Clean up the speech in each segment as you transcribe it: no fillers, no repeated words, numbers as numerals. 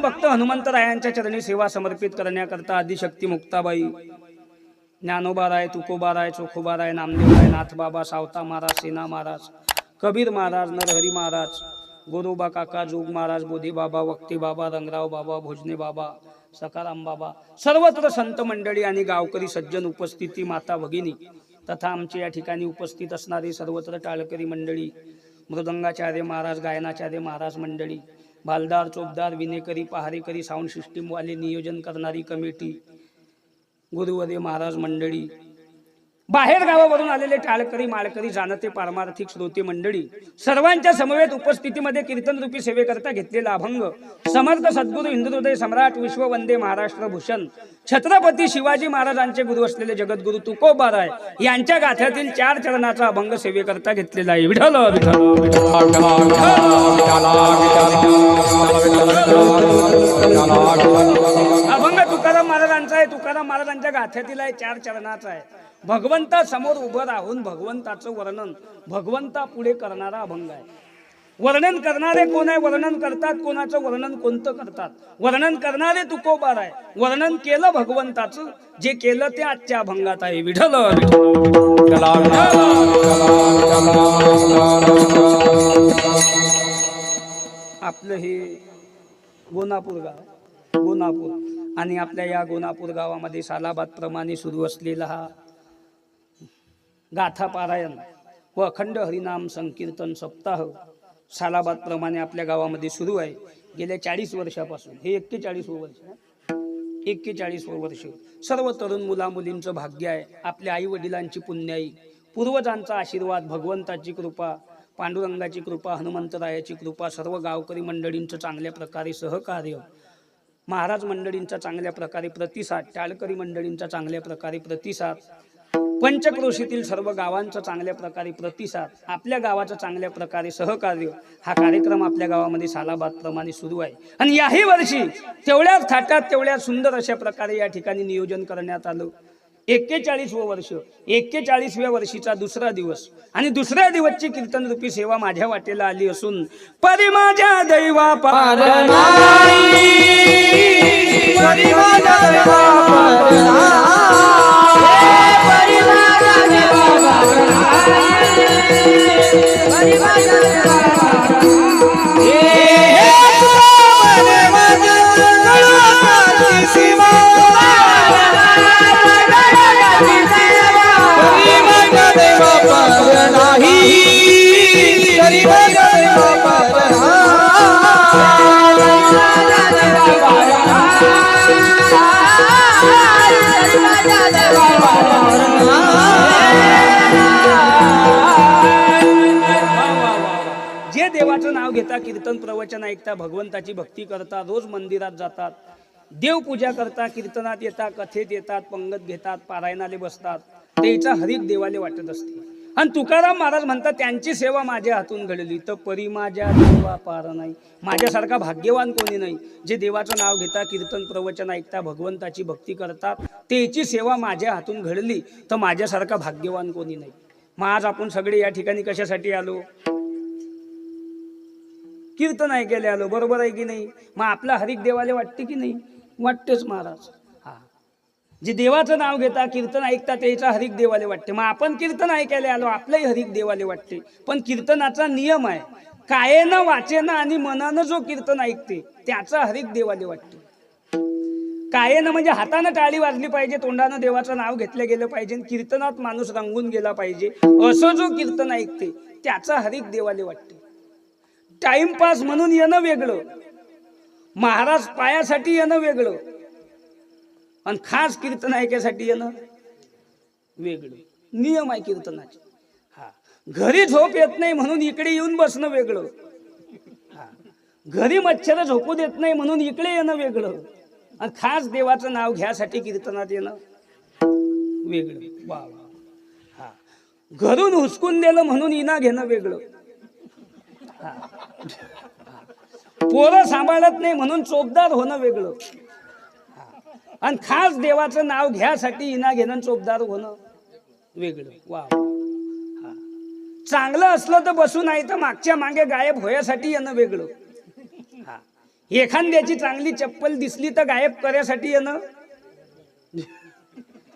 भक्त हनुमंतरायांच्या चरणी सेवा समर्पित करण्याकरता आदिशक्ती मुक्ताबाई, ज्ञानोबाराय, तुकोबाराय, चोखोबाराय, नामदेवराय, नाथबाबा, सावता महाराज, सेना महाराज, कबीर महाराज, नरहरी महाराज, गोरोबा काका, जोग महाराज, बोधी बाबा, वक्ते बाबा, रंगराव बाबा, भोजने बाबा, सकाराम बाबा, सर्वत्र संत मंडळी आणि गावकरी सज्जन उपस्थिती, माता भगिनी तथा आमच्या या ठिकाणी उपस्थित असणारी सर्वत्र टाळकरी मंडळी, मृदंगाचार्य महाराज, गायनाचार्य महाराज मंडळी, बालदार, चोपदार, विनेकरी, पहारेकरी, साऊंड सिस्टीमवाले, नियोजन करणारी कमिटी, गुरुवर्य महाराज मंडळी, बाहेर गावावरून आलेले टाळकरी, माळकरी, जाणते पारमार्थिक श्रोते मंडळी, सर्वांच्या समवेत उपस्थितीमध्ये कीर्तन रूपी सेवेकरता घेतलेला अभंग समर्थ सद्गुरू हिंदुहृदय सम्राट विश्ववंदे महाराष्ट्र भूषण छत्रपती शिवाजी महाराजांचे गुरु असलेले जगद्गुरु तुकोबाराय यांच्या गाथ्यातील 4 चरणाचा अभंग सेवेकरता घेतलेला आहे. विठ्ठल अभंग तुकाराम महाराजांचा आहे. तुकाराम महाराजांच्या गाथ्यातील आहे, 4 चरणाचा आहे. भगवंता समोर उभं राहून भगवंताचं वर्णन भगवंता पुढे करणारा अभंग आहे. वर्णन करणारे कोण आहे? वर्णन करतात कोणाचं? वर्णन कोणतं करतात? वर्णन करणारे तुकोबाराय. वर्णन केलं भगवंताचं, जे केलं ते आजच्या अभंगात आहे. विठ्ठल आपलं हे गोनापूर गाव, गोनापूर, आणि आपल्या या गोनापूर गावामध्ये सालाबाद प्रमाणे सुरू असलेला हा गाथा पारायण व अखंड हरिनाम संकीर्तन सप्ताह सालाबाद प्रमाणे आपल्या गावामध्ये सुरू आहे. गेल्या 40 वर्षापासून. हे 41 वर्ष, 41 वर्ष सर्व तरुण मुला मुलींचं भाग्य आहे. आपल्या आई वडिलांची पुण्याई, पूर्वजांचा आशीर्वाद, भगवंताची कृपा, पांडुरंगाची कृपा, हनुमंतरायाची कृपा, सर्व गावकरी मंडळींचं चांगल्या प्रकारे सहकार्य, महाराज मंडळींचा चांगल्या प्रकारे प्रतिसाद, टाळकरी मंडळींचा चांगल्या प्रकारे प्रतिसाद, पंचक्रोशीतील सर्व गावांचा चांगल्या प्रकारे प्रतिसाद, आपल्या गावाचं चांगल्या प्रकारे सहकार्य, हा कार्यक्रम आपल्या गावामध्ये सालाबाद प्रमाणे सुरू आहे. आणि याही वर्षी तेवढ्याच थाटात तेवढ्या सुंदर अशा प्रकारे या ठिकाणी नियोजन करण्यात आलं. 41वे वर्ष, 41व्या वर्षीचा दुसरा दिवस आणि दुसऱ्या दिवसची कीर्तन रूपी सेवा माझ्या वाटेला आली असून परी माझ्या दैवा पार नाही, परी माझ्या दैवा पार देवाचं नाव घेता, कीर्तन प्रवचन ऐकता, भगवंताची भक्ती करता, रोज मंदिरात जातात, देवपूजा करता, कीर्तनात येतात, कथेत येतात, पंगत घेतात, पारायणाले बसतात, त्याचा हरिक देवाले वाटत असते. आणि तुकाराम महाराज म्हणतात त्यांची सेवा माझ्या हातून घडली तर परी माझ्या देवा पार नाही. माझ्यासारखा भाग्यवान कोणी नाही. जे देवाचं नाव घेता, कीर्तन प्रवचन ऐकता, भगवंताची भक्ती करतात, त्याची सेवा माझ्या हातून घडली तर माझ्यासारखा भाग्यवान कोणी नाही. मग आज आपण सगळे या ठिकाणी कशासाठी आलो? कीर्तन ऐकायला आलो, बरोबर आहे की नाही? मग आपला हरिक देवाले वाटते की नाही? वाटतेच महाराज. हा, जे देवाचं नाव घेता, कीर्तन ऐकता, त्याचा हरिक देवाले वाटते. मग आपण कीर्तन ऐकायला आलो, आपलाही हरिक देवाले वाटते. पण कीर्तनाचा नियम आहे, कायेनं वाचेनं आणि मनानं जो कीर्तन ऐकते त्याचा हरिक देवाले वाटते. कायेनं म्हणजे हातानं टाळी वाजली पाहिजे, तोंडानं देवाचं नाव घेतलं गेलं पाहिजे, कीर्तनात माणूस रंगून गेला पाहिजे, असं जो कीर्तन ऐकते त्याचा हरिक देवाले वाटते. टाइमपास म्हणून येणं वेगळं, महाराज पायासाठी येणं वेगळं, आणि खास कीर्तन ऐकायसाठी येणं वेगळं. नियम आहे कीर्तनाचे. हा, घरी झोप येत नाही म्हणून इकडे येऊन बसणं वेगळं. हा, घरी मच्छर झोपू देत नाही म्हणून इकडे येणं वेगळं, आणि खास देवाचं नाव घ्यासाठी कीर्तनात येणं वेगळं. वा वा. हा, घरून हुसकून दिलं म्हणून इना घेणं वेगळं. पोरं सांभाळत नाही म्हणून चोपदार होणं वेगळं, आणि खास देवाचं नाव घ्यासाठी इना घेणं चोपदार होणं वेगळं. वा. चांगलं असलं तर बसू, नाही तर मागच्या मागे गायब होण्यासाठी येणं वेगळं. एखाद्याची चांगली चप्पल दिसली तर गायब करायसाठी येणं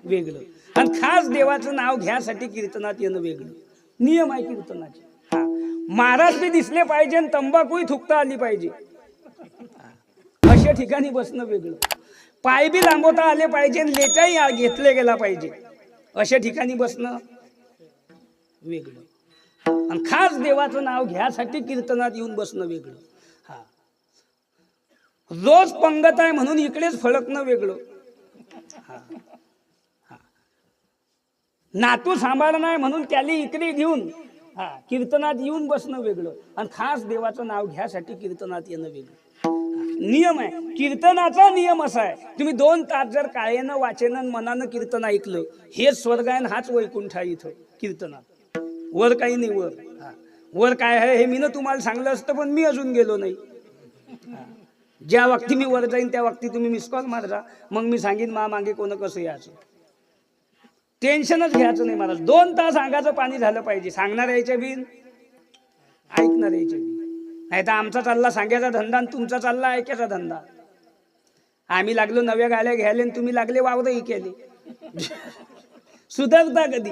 वेगळं, आणि खास देवाचं नाव घ्यासाठी कीर्तनात येणं वेगळं. नियम आहे कीर्तनाचे. हा, महाराज बी दिसले पाहिजे आणि तंबाखूही थुकता आली पाहिजे, अशा ठिकाणी बसणं वेगळं. पाय बी लांबवता आले पाहिजे आणि लेटाही घेतले गेला पाहिजे, अशा ठिकाणी बसणं वेगळं. आणि खास देवाचं नाव घ्यासाठी कीर्तनात येऊन बसणं वेगळं. हा, रोज पंगत आहे म्हणून इकडेच फळकणं वेगळं. हा, हा. नातू सांभाळणं आहे म्हणून त्याला इकडे घेऊन कीर्तनात येऊन बसणं वेगळं, आणि खास देवाचं नाव घ्यासाठी कीर्तनात येणं वेगळं. नियम आहे कीर्तनाचा. नियम असा आहे, तुम्ही 2 तास जर कायेनं वाचेनं मनानं कीर्तन ऐकलं, हेच स्वर्ग आहे, हाच वैकुंठ आहे. इथं कीर्तनात वर काही नाही. वर काय आहे हे मी ना तुम्हाला सांगलं असतं, पण मी अजून गेलो नाही. ज्या वक्ती मी वर जाईन त्या वक्ती तुम्ही मिस कॉल मारा, मग मी सांगेन मागे कोण कसं यायचं. टेन्शनच घ्यायचं नाही महाराज. 2 तास अंगाचं पाणी झालं पाहिजे. सांगणार यायच्या बिन, ऐकणार यायच्या बिन. नाही तर आमचा चालला सांगायचा धंदा आणि तुमचा चालला ऐकायचा धंदा. आम्ही लागलो नव्या गाड्या घ्यायला आणि तुम्ही लागले वावरही केले. सुधारता कधी?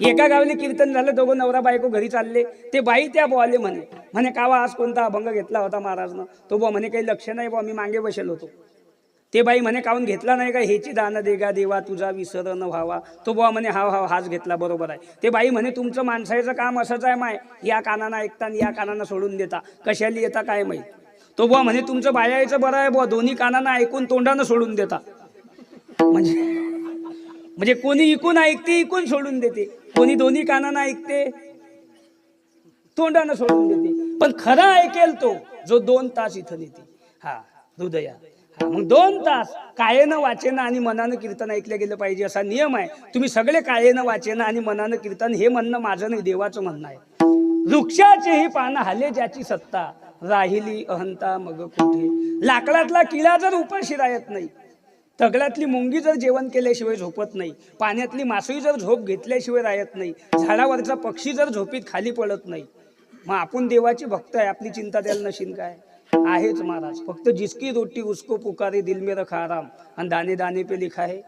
एका गावले कीर्तन झालं, दोघं नवरा बायको घरी चालले. ते बाई त्या बोले म्हणे कावा आज कोणता अभंग घेतला होता महाराजनं? तो बुवा म्हणे काही लक्ष नाही बुवा, मी मागे बसेल होतो. ते बाई म्हणे काहून घेतला नाही का? हेची दान देगा देवा तुझा विसर न व्हावा. तो बुवा म्हणे हाच घेतला, बरोबर आहे. ते बाई म्हणे तुमचं माणसाचं काम असंच आहे माय, या कानानं ऐकता आणि या कानानं सोडून देता, कशाला येता काय माहीत. तो बुवा म्हणे तुमचं बायाचं बरं आहे बुवा, दोन्ही कानानं ऐकून तोंडानं सोडून देता. म्हणजे कोणी इकून ऐकते, इकून सोडून देते, कोणी दोन्ही कानानं ऐकते, तोंडानं सोडून देते. पण खरं ऐकेल तो जो 2 तास इथं नेते. हा, हृदया. मग 2 तास कायेनं वाचेनं आणि मनानं कीर्तन ऐकलं गेलं पाहिजे, असा नियम आहे. तुम्ही सगळे कायेनं वाचेनं आणि मनानं कीर्तन, हे म्हणणं माझं नाही, देवाचं म्हणणं आहे. वृक्षाचेही पान हाले ज्याची सत्ता, राहिली अहंता मग कुठे. लाकडातला किडा जर उपाशी राहत नाही, तगड्यातली मुंगी जर जेवण केल्याशिवाय झोपत नाही, पाण्यातली मासळी जर झोप घेतल्याशिवाय राहत नाही, झाडावरचा पक्षी जर झोपीत खाली पडत नाही, मग आपण देवाची भक्त आहे, आपली चिंता द्यायला नशीन काय? आहेच महाराज. फक्त जिसकी रोटी उसको पुकारे दिल में रखा आराम, आणि दाने दाने पे लिखा है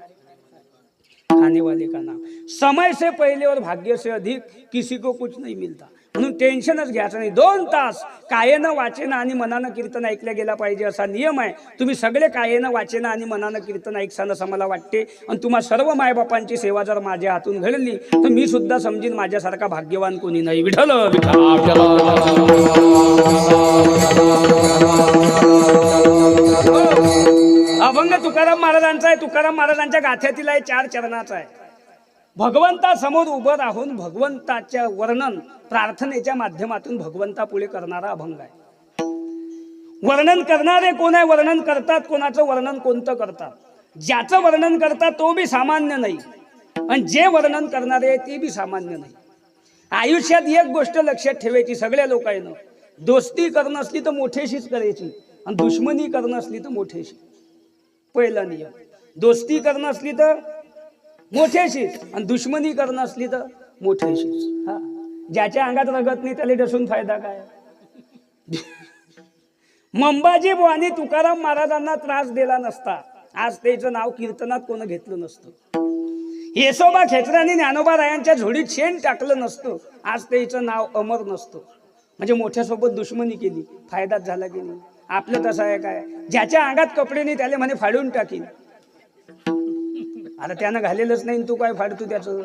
खाने वाले का नाम. समय से पहले और भाग्य से अधिक किसी को कुछ नहीं मिलता. म्हणून टेन्शनच घ्यायचं नाही. 2 तास कायेनं वाचेनं आणि मनानं कीर्तन ऐकलं गेला पाहिजे, असा नियम आहे. तुम्ही सगळे कायेनं वाचेनं आणि मनानं कीर्तन ऐकसान असं मला वाटते. आणि तुम्हा सर्व मायबापांची सेवा जर माझ्या हातून घडली तर मी सुद्धा समजीन माझ्यासारखा भाग्यवान कोणी नाही. विठ्ठल अभंग तुकाराम महाराजांचा आहे. तुकाराम महाराजांच्या गाथ्यातील आहे, 4 चरणाचा आहे. भगवंतासमोर उभं राहून भगवंताच्या वर्णन प्रार्थनेच्या माध्यमातून भगवंता पुढे करणारा अभंग आहे. वर्णन करणारे कोण आहे? वर्णन करतात कोणाचं वर्णन कोणतं करतात? ज्याचं वर्णन करतात तो बी सामान्य नाही, आणि जे वर्णन करणारे ते बी सामान्य नाही. आयुष्यात एक गोष्ट लक्षात ठेवायची सगळ्या लोकांना, दोस्ती करणं असली तर मोठेशीच करायची, आणि दुश्मनी करणं असली तर मोठेशी. पहिला नियम, दोस्ती करणं असली तर मोठ्याशीच, आणि दुश्मनी करणं असली तर मोठ्याशीच. हा, ज्याच्या अंगात रगत नाही त्याला डसून फायदा काय? मंबाजी बुवानी तुकाराम महाराजांना त्रास दिला नसता, आज त्याचं नाव कीर्तनात कोण घेतलं नसतं. येसोबा खेचरांनी ज्ञानोबा रायांच्या झोडीत शेण टाकलं नसतं, आज त्याचं नाव अमर नसतं. म्हणजे मोठ्यासोबत दुश्मनी केली, फायदाच झाला की नाही? आपलं तसं आहे काय? ज्याच्या अंगात कपडे नाही त्याला म्हणे फाडून टाकीन. आता त्यानं घालेलंच नाही, तू काय फाडतो त्याचं?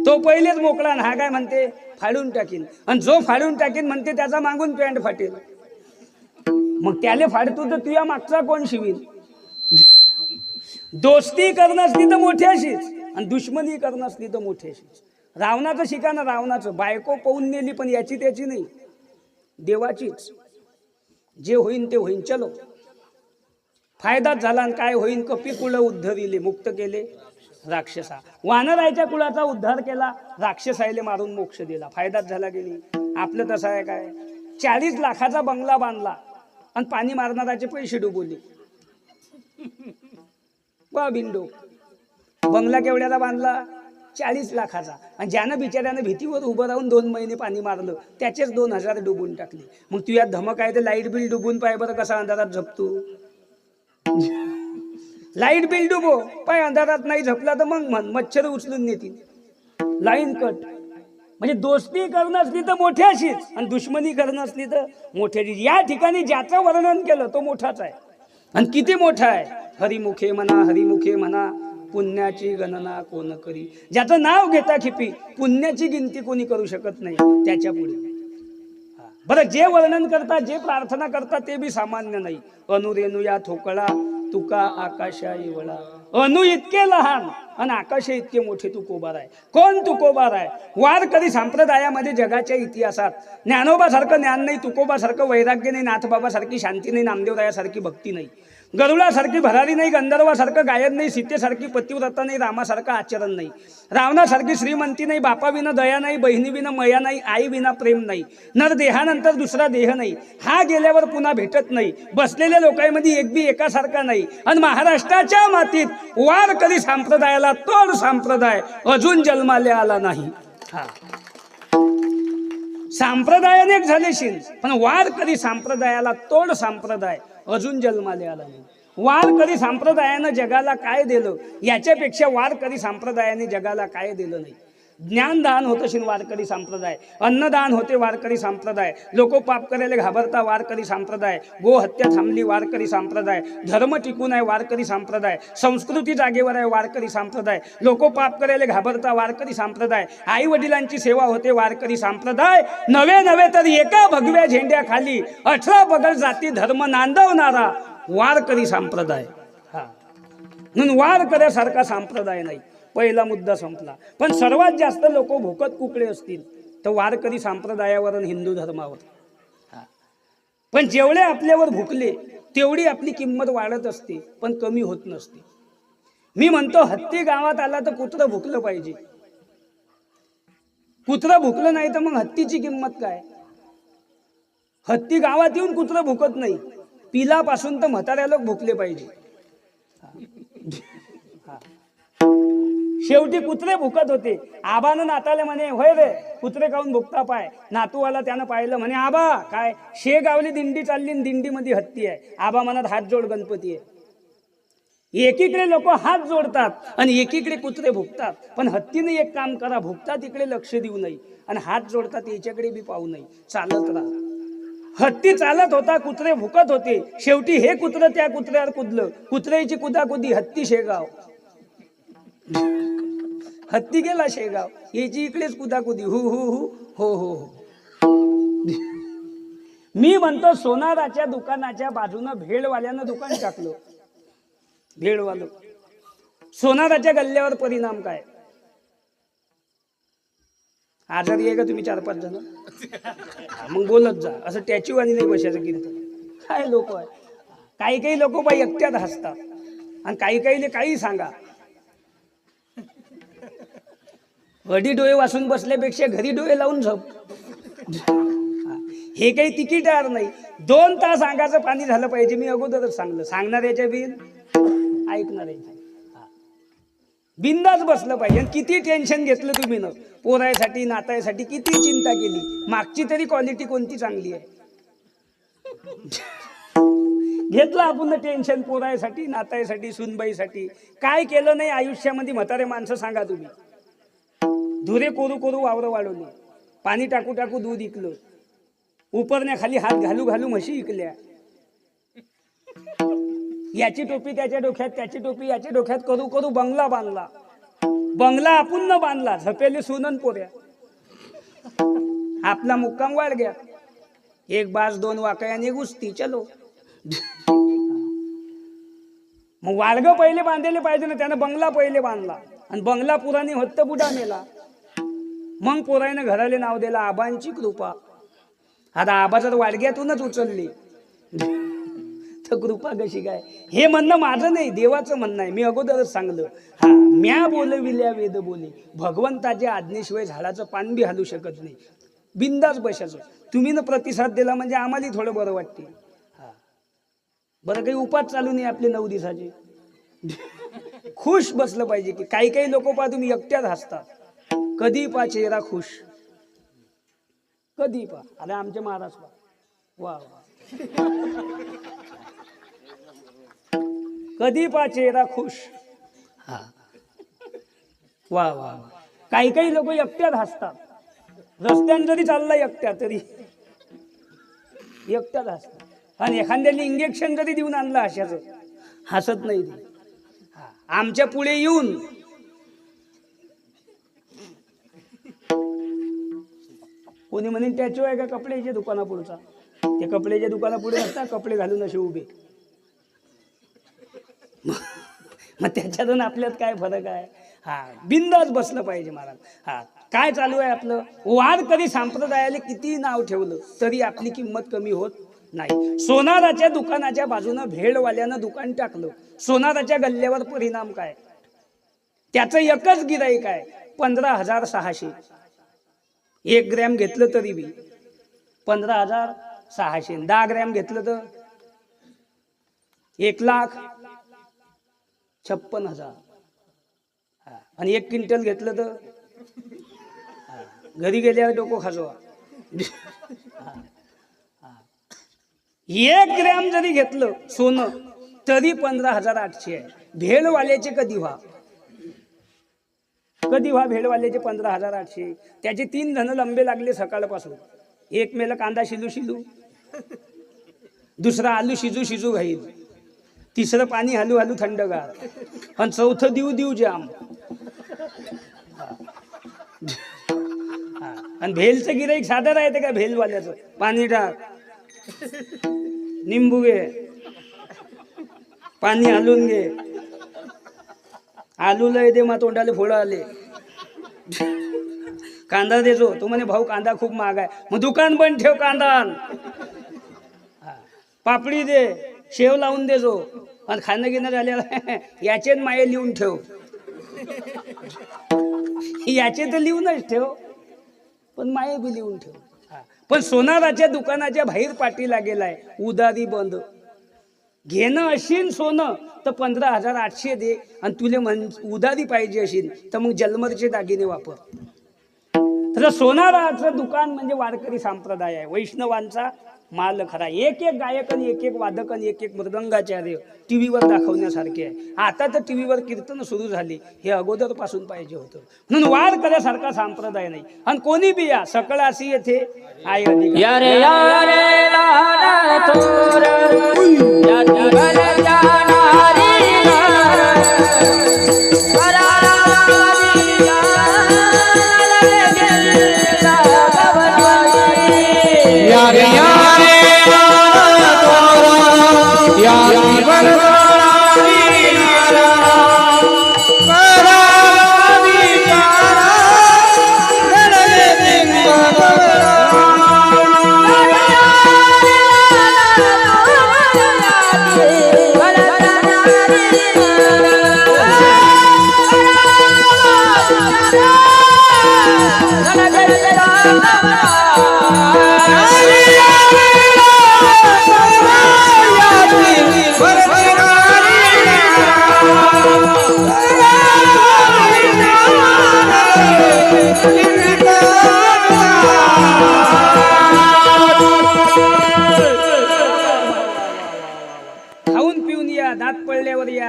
तो पहिलेच मोकळा, हा काय म्हणते फाडून टाकीन, आणि जो फाडून टाकीन म्हणते त्याचा मागून पॅन्ट फाटेल. मग त्याला फाडतो तर तुझ्या मागचा कोण शिवील? दोस्ती करणं असली तर मोठ्याशीच, आणि दुश्मनी करणं असली तर मोठ्याशीच. रावणाचं शिका ना, रावणाचं बायको पाहून नेली, पण याची त्याची नाही, देवाचीच. जे होईन ते होईन, चलो. फायदाच झाला, आणि काय होईन? कपिकुळ उद्धरिले, मुक्त केले राक्षसा. वानरायच्या कुळाचा उद्धार केला, राक्षसायले मारून मोक्ष दिला. फायदाच झाला की नाही? आपलं तसं आहे काय? 40 लाखाचा बंगला बांधला आणि पाणी मारणाराचे पैसे डुबवले. वा बिंडो. बंगला केवढ्याचा बांधला? 40 लाखाचा, आणि ज्यानं बिचाऱ्यानं भीतीवर उभं राहून 2 महिने पाणी मारलं त्याचेच 2000 डुबून टाकले. मग तू यात धमक आहे तर लाईट बिल डुबून पाय बरं कसा अंधारात झपतो. लाईट बिल डुबो पाय अंधारात नाही झपला तर मग मच्छर उचलून नेतील. Line cut. म्हणजे दोस्ती करणं असली तर मोठ्याशीच आणि दुश्मनी करणं असली तर मोठ्याची. या ठिकाणी ज्याचं वर्णन केलं तो मोठाच आहे. आणि किती मोठा आहे. हरिमुखे म्हणा हरिमुखे म्हणा पुण्याची गणना कोण करी. ज्याचं नाव घेता खिपी पुण्याची गिनती कोणी करू शकत नाही त्याच्या पुढे. बरं जे वर्णन करता जे प्रार्थना करता ते बी सामान्य नाही. अनुरेणू या ठोकळा तुका आकाशा इवळा. अनु इतके लहान आणि आकाश इतके मोठे तुकोबार आहे. कोण तुकोबार आहे. वारकरी संप्रदायामध्ये जगाच्या इतिहासात ज्ञानोबासारखं ज्ञान नाही, तुकोबासारखं वैराग्य नाही, नाथबाबासारखी शांती नाही, नामदेवरायासारखी भक्ती नाही, गरुडासारखी भरारी नाही, गंधर्वासारखं गायन नाही, सीतेसारखी पतिव्रता नाही, रामासारखं आचरण नाही, रावणासारखी श्रीमंती नाही, बापाविना दया नाही, बहिणीविना मया नाही, आईविना प्रेम नाही, नर देहानंतर दुसरा देह नाही, हा गेल्यावर पुन्हा भेटत नाही, बसलेल्या लोकांमध्ये एक बी एकासारखा नाही. आणि महाराष्ट्राच्या मातीत वारकरी संप्रदायाला तोड संप्रदाय अजून जन्माले आला नाही. हा संप्रदाय अनेक झालेशील पण वारकरी संप्रदायाला तोड संप्रदाय अजून जन्माले आला नाही. वारकरी संप्रदायानं जगाला काय दिलं याच्यापेक्षा वारकरी संप्रदायाने जगाला काय दिलं नाही. ज्ञानदान होतं शिन वारकरी संप्रदाय, अन्नदान होते वारकरी संप्रदाय, लोक पाप करायला घाबरता वारकरी संप्रदाय, गो हत्या थांबली वारकरी संप्रदाय, धर्म टिकून आहे वारकरी संप्रदाय, संस्कृती जागेवर आहे वारकरी संप्रदाय, लोक पाप करायला घाबरता वारकरी संप्रदाय, आई वडिलांची सेवा होते वारकरी संप्रदाय. नवे तर एका भगव्या झेंड्याखाली 18 पगड जाती धर्म नांदवणारा वारकरी संप्रदाय. हा म्हणून वारकऱ्यासारखा संप्रदाय नाही. पहिला मुद्दा संपला. पण सर्वात जास्त लोक भुकत कुकडे असतील तर वारकरी संप्रदायावर आणि हिंदू धर्मावर. पण जेवढे आपल्यावर भुकले तेवढी आपली किंमत वाढत असते पण कमी होत नसते. मी म्हणतो हत्ती गावात आला तर कुत्रं भुकलं पाहिजे. कुत्रं भुकलं नाही तर मग हत्तीची किंमत काय. हत्ती गावात येऊन कुत्रं भुकत नाही. पिलापासून तर म्हाताऱ्या लोक भुकले पाहिजे. शेवटी कुत्रे भुकत होते. आबानं नाताले म्हणे होय रे कुत्रे काऊन भुकता पाय. नातूवाला त्यानं पाहिलं म्हणे आबा काय शेगावली दिंडी चालली दिंडीमध्ये हत्ती आहे. आबा म्हणत हात जोड गणपती आहे. एकीकडे लोक हात जोडतात आणि एकीकडे कुत्रे भुकतात. पण हत्तीने एक काम करा, भुकतात इकडे लक्ष देऊ नये आणि हात जोडतात याच्याकडे बी पाहू नये, चालत राहा. हत्ती चालत होता, कुत्रे भुकत होते. शेवटी हे कुत्र त्या कुत्र्यावर कुदलं. कुत्र्याची कुदाकुदी, हत्ती शेगाव. हत्ती गेला शेगाव, याची इकडेच कुदाकुदी हु हु हु हो हो हो. मी म्हणतो सोनाराच्या दुकानाच्या बाजूनं भेळवाल्यानं दुकान टाकलं. भेळवालं सोनाराच्या गल्ल्यावर परिणाम काय. आजारी आहे का तुम्ही 4-5 जण मग बोलत जा. असं टॅच्यू आणि नाही बसायचं कीर्तन. काय लोक आहे. काही लोक बाई एकट्यात हसतात आणि काही सांगा. वडी डोळे वाचून बसल्यापेक्षा घरी डोळे लावून झोप. हे काही तिकीटार नाही. 2 तास अंगाचं पाणी झालं पाहिजे. मी अगोदरच सांगलं. सांगणाऱ्याच्या बिन ऐकणाऱ्याच्या बिंदाच बसलं पाहिजे. आणि किती टेन्शन घेतलं तुम्ही न पोरायसाठी नातायसाठी किती चिंता केली. मागची तरी क्वालिटी कोणती चांगली आहे. घेतलं आपण टेन्शन पोरायसाठी नातायसाठी सुनबाईसाठी. काय केलं नाही आयुष्यामध्ये म्हातारे माणसं सांगा तुम्ही. धुरे कोरू वावर वाढवली, पाणी टाकू दूध इकलं, उपरण्याखाली हात घालू म्हशी इकल्या. याची टोपी त्याच्या डोक्यात, त्याची टोपी याच्या डोक्यात करू बंगला बांधला. बंगला आपण न बांधला, झपेले सुनन पोऱ्या. आपला मुक्काम वाढ गया. 1 बाज 2 वाकयाने गुस्ती चलो. मग वाळग पहिले बांधले पाहिजे ना. त्यानं बंगला पहिले बांधला आणि बंगला पुराणी होत तर बुडा मेला. मग पोरायनं घराले नाव दिला आबांची कृपा. आता आबाचा तर वाडग्यातूनच उचलली तर कृपा कशी काय. हे म्हणणं माझं नाही, देवाचं म्हणणं आहे. मी अगोदरच सांगलं. हा म्या बोलविल्या वेद बोले. भगवंताच्या आज्ञेशिवाय झाडाचं पान बी हलू शकत नाही. बिंदास बसायचं. तुम्ही न प्रतिसाद दिला म्हणजे आम्हाला थोडं बरं वाटते. हा बरं काही उपास चालू नाही आपले 9 दिवसाचे. खुश बसलं पाहिजे. की काही काही लोक पहा तुम्ही एकट्यात हसतात, कधी पहा चेहरा खुश, कधी पहा. अरे आमचे महाराज पहा, वा वा, कधी पहा चेहरा खुश. हा वा वा वा. काही काही लोक एकट्यात हसतात, रस्त्याने जरी चालला एकट्या तरी एकट्यात हसतात. आणि एखाद्याने इंजेक्शन जरी देऊन आणलं अशाच हसत नाही ते. आमच्या पुढे येऊन कोणी म्हणे टॅचो आहे का कपड्याच्या दुकानापुढचा, ते कपड्याच्या दुकानापुढे असतात कपडे घालून असे उभे. मग त्याच्यातून आपल्यात काय फरक आहे. हा बिंदास बसलं पाहिजे महाराज. हा काय चालू आहे आपलं. वारकरी संप्रदायाला किती नाव ठेवलं तरी आपली किंमत कमी होत नाही. सोनाराच्या दुकानाच्या बाजूनं भेळवाल्यानं दुकान टाकलं, सोनाराच्या गल्ल्यावर परिणाम काय. त्याचं एकच गिराईक आहे 15,600. 1 ग्रॅम घेतलं तरी बी 15,600. 10 ग्रॅम घेतलं तर 1,56,000. आणि 1 क्विंटल घेतलं तर घरी गेल्यावर डोकं खाजवा. 1 ग्रॅम जरी घेतलं सोनं तरी 15,800 आहे. भेळवाल्याचे कधी व्हा, कधी व्हा भेळवाल्याचे 15,800. त्याचे 3 जण लंबे लागले सकाळपासून. एक मेला कांदा शिजू शिजू, दुसरा आलू शिजू शिजू घाईल, तिसरं पाणी हलू हलू थंडगार, आणि चौथं देऊ देऊ जाम. आणि भेलचं गिराईक साधं राहते का भेलवाल्याचं. पाणी टाक, निंबू घे, पाणी हलवून घे, आलू लय दे, मा तोंडाले फोडं आले, कांदा देजो. तो म्हणे भाऊ कांदा खूप महाग आहे. मग दुकान बंद ठेव, कांदा आण. पापडी दे, शेव लावून देजो. आणि खाणं घेणं झालेलं याचे माये लिहून ठेव, याचे तर लिहूनच ठेव, पण माये बी लिहून ठेव. पण सोनाराच्या दुकानाच्या बाहेर पाठीला गेलाय उधारी बंद. घेणं असेल सोनं तर 15,800 दे, आणि तुले उधारी पाहिजे असेल तर मग जलमरचे दागिने वापर. तर सोनाराचं दुकान म्हणजे वारकरी संप्रदाय आहे, वैष्णवांचा माल खरा. एक एक गायक आणि एक एक वादक आणि एक एक मृदंगाचार्य टीव्हीवर दाखवण्यासारखे आहे. आता तर टीव्हीवर कीर्तन सुरू झाली, हे अगोदर पासून पाहिजे होतं. म्हणून वारकऱ्यासारखा संप्रदाय नाही. आणि कोणी बी या सकळासी येथे आहे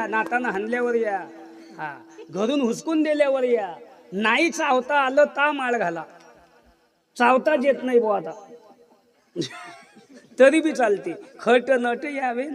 नाताना हाणल्यावर या, हा घरून हुसकून दिल्यावर या. नाही चावता आलं ता माळ घाला, चावताच येत नाही बुवा आता तरी बी चालते. खट नट यावे,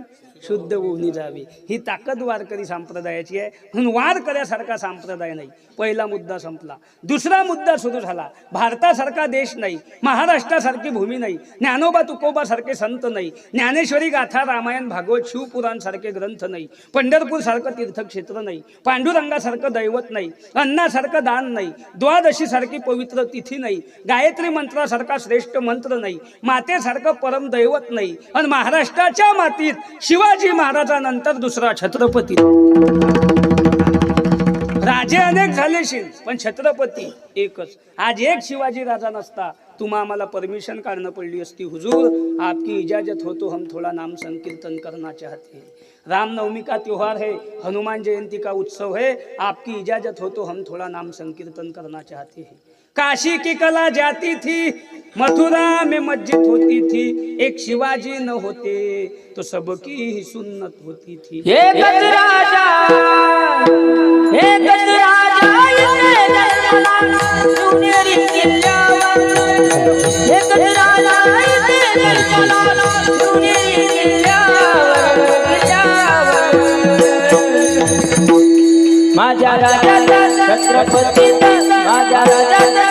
शुद्ध होऊन जावे, ही ताकद वारकरी संप्रदायाची आहे. म्हणून वारकऱ्यासारखा संप्रदाय नाही. पहिला मुद्दा संपला. दुसरा मुद्दा सुरू झाला. भारतासारखा देश नाही, महाराष्ट्रासारखी भूमी नाही, ज्ञानोबा तुकोबा सारखे संत नाही, ज्ञानेश्वरी गाथा रामायण भागवत शिवपुराण सारखे ग्रंथ नाही, पंढरपूर सारखं तीर्थक्षेत्र नाही, पांडुरंगासारखं दैवत नाही, अन्नासारखं दान नाही, द्वादशी सारखी पवित्र तिथी नाही, गायत्री मंत्रासारखा श्रेष्ठ मंत्र नाही, मातेसारखं परम दैवत नाही. आणि महाराष्ट्राच्या मातीत शिवाजी महाराजांनंतर दुसरा छत्रपती. राजे अनेक झालेशील पण छत्रपती एकच. आज एक शिवाजी राजा नसता तुम्हा आम्हाला परमिशन काढणं पडली असती. हुजूर आपकी इजाजत हो तो हम थोड़ा नाम संकीर्तन करना चाहते हैं. रामनवमी का त्योहार है, हनुमान जयंती का उत्सव है। आपकी इजाजत हो तो हम थोड़ा नाम संकीर्तन करना चाहते हैं। काशी की कला जाती थी, मथुरा में मस्जिद होती थी, एक शिवाजी न होते तो सबकी ही सुन्नत होती थी। एकच राजा शिवनेरी किल्ल्यावर, एकच राजा शिवनेरी किल्ल्यावर, माझ्या राजाचा छत्रपतीचा, माझ्या राजाचा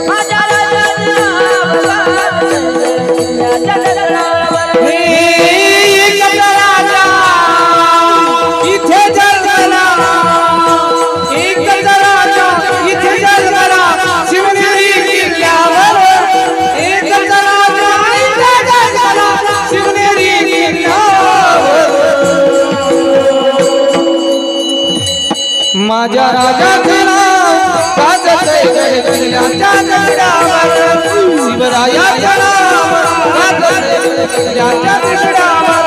माझ्या माझ्या राजाचे नाव गाजतंय गडगड्याच्या दगडावर, शिवरायाचे नाव गाजतंय गडगड्याच्या दगडावर।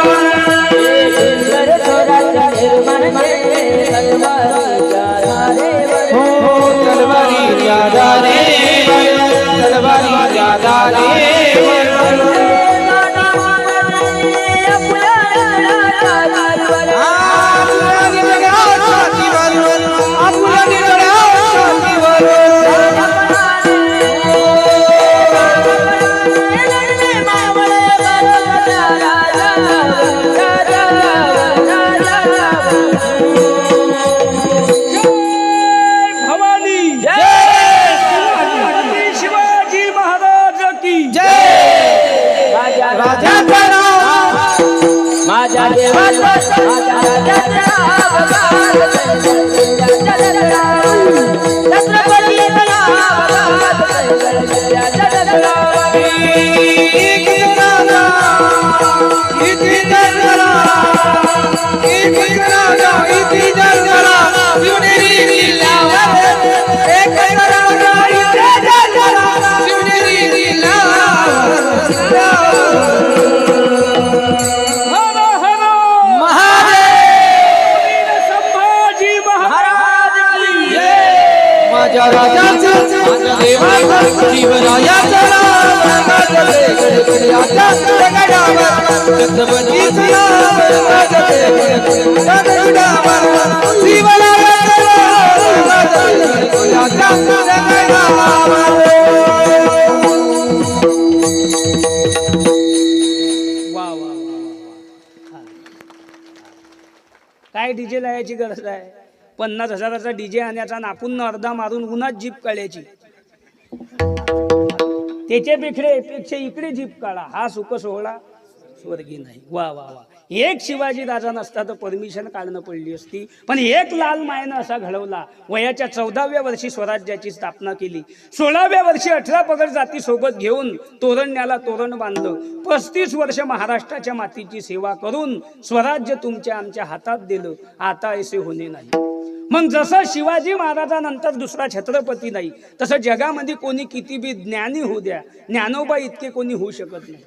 हो तलवारीच्या धारेवर, तलवारीच्या धारेवर, माझ्या देवाचा, माझ्या राजाचा छत्रपतीचा शिवरायाचा नाव गाजतंय गडगड्याच्या दगडावर, छत्रपतीचं नाव गाजतंय गडगड्याच्या दगडावर, शिवरायाचं नाव गाजतंय गडगड्याच्या दगडावर। वा वा वा वा। काय डीजे लावायची गरज आहे? 50,000चा डीजे आणायचा आणि आपण अर्धा मारून उन्हात जीप काढायची। त्याच्यापेक्षा इकडे जीप काढा, हा सुख सोहळा स्वर्गी नाही। वा वा वा। एक शिवाजी राजा नसता तर परमिशन काढणं पडली असती, पण एक लाल मायनं असा घडवला। वयाच्या 14व्या वर्षी स्वराज्याची स्थापना केली, 16व्या वर्षी 18 पगड जाती सोबत घेऊन तोरणण्याला तोरण बांधलं। 35 वर्ष महाराष्ट्राच्या मातीची सेवा करून स्वराज्य तुमच्या आमच्या हातात दिलं। आता ऐसे होणे नाही। मग जसं शिवाजी महाराजानंतर दुसरा छत्रपती नाही, तसं जगामध्ये कोणी किती बी ज्ञानी होऊ द्या, ज्ञानोबा इतके कोणी होऊ शकत नाही।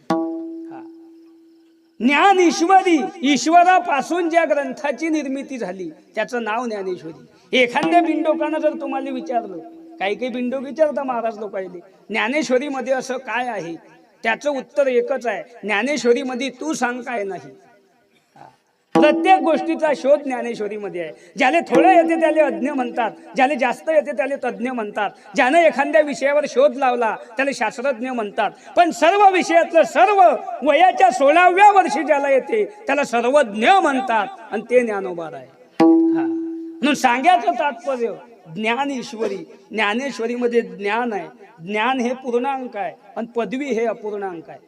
ज्ञान ईश्वरी, ईश्वरापासून ज्या ग्रंथाची निर्मिती झाली त्याचं नाव ज्ञानेश्वरी। एखाद्या बिंडोकानं जर तुम्हाला विचारलं, काही बिंडोक विचारता महाराज लोकांनी, ज्ञानेश्वरीमध्ये असं काय आहे, त्याचं उत्तर एकच आहे, ज्ञानेश्वरीमध्ये तू सांग काय नाही। प्रत्येक गोष्टीचा शोध ज्ञानेश्वरीमध्ये आहे। ज्याला थोडं येते त्याला अज्ञ म्हणतात, ज्याला जास्त येते त्याला तज्ञ म्हणतात, ज्यानं एखाद्या विषयावर शोध लावला त्याला शास्त्रज्ञ म्हणतात। पण सर्व विषयातलं सर्व वयाच्या 16व्या वर्षी ज्याला येते त्याला सर्वज्ञ म्हणतात, आणि ते ज्ञानोबा आहे। म्हणून सांगायचं तात्पर्य, ज्ञान ईश्वरी, ज्ञानेश्वरीमध्ये ज्ञान आहे। ज्ञान हे पूर्णांक आहे आणि पदवी हे अपूर्णांक आहे।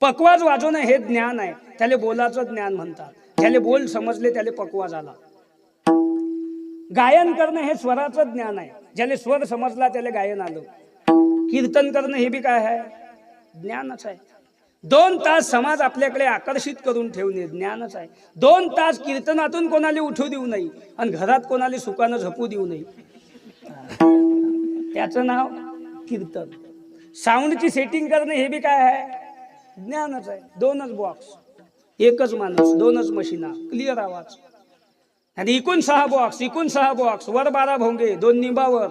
पकवाज वाजवणं हे ज्ञान आहे, त्याला बोलाचं ज्ञान म्हणतात। त्याले बोल समजले त्याले पकवा झाला। गायन करणं हे स्वराचं ज्ञान आहे, ज्याला स्वर समजला त्याला गायन आलं। कीर्तन करणं हे बी काय आहे? ज्ञानच आहे। 2 तास समाज आपल्याकडे आकर्षित करून ठेवणे ज्ञानच आहे। 2 तास कीर्तनातून कोणाला उठू देऊ नये आणि घरात कोणाला सुखानं झोपू देऊ नये, त्याचं नाव कीर्तन। साऊंडची सेटिंग करणं हे बी काय आहे? ज्ञानच आहे. 2च बॉक्स, एकच माणूस, 2च मशीना, क्लिअर आवाज. आणि इकून 6 बॉक्स, वर 12 भोंगे, 2 निंबावर,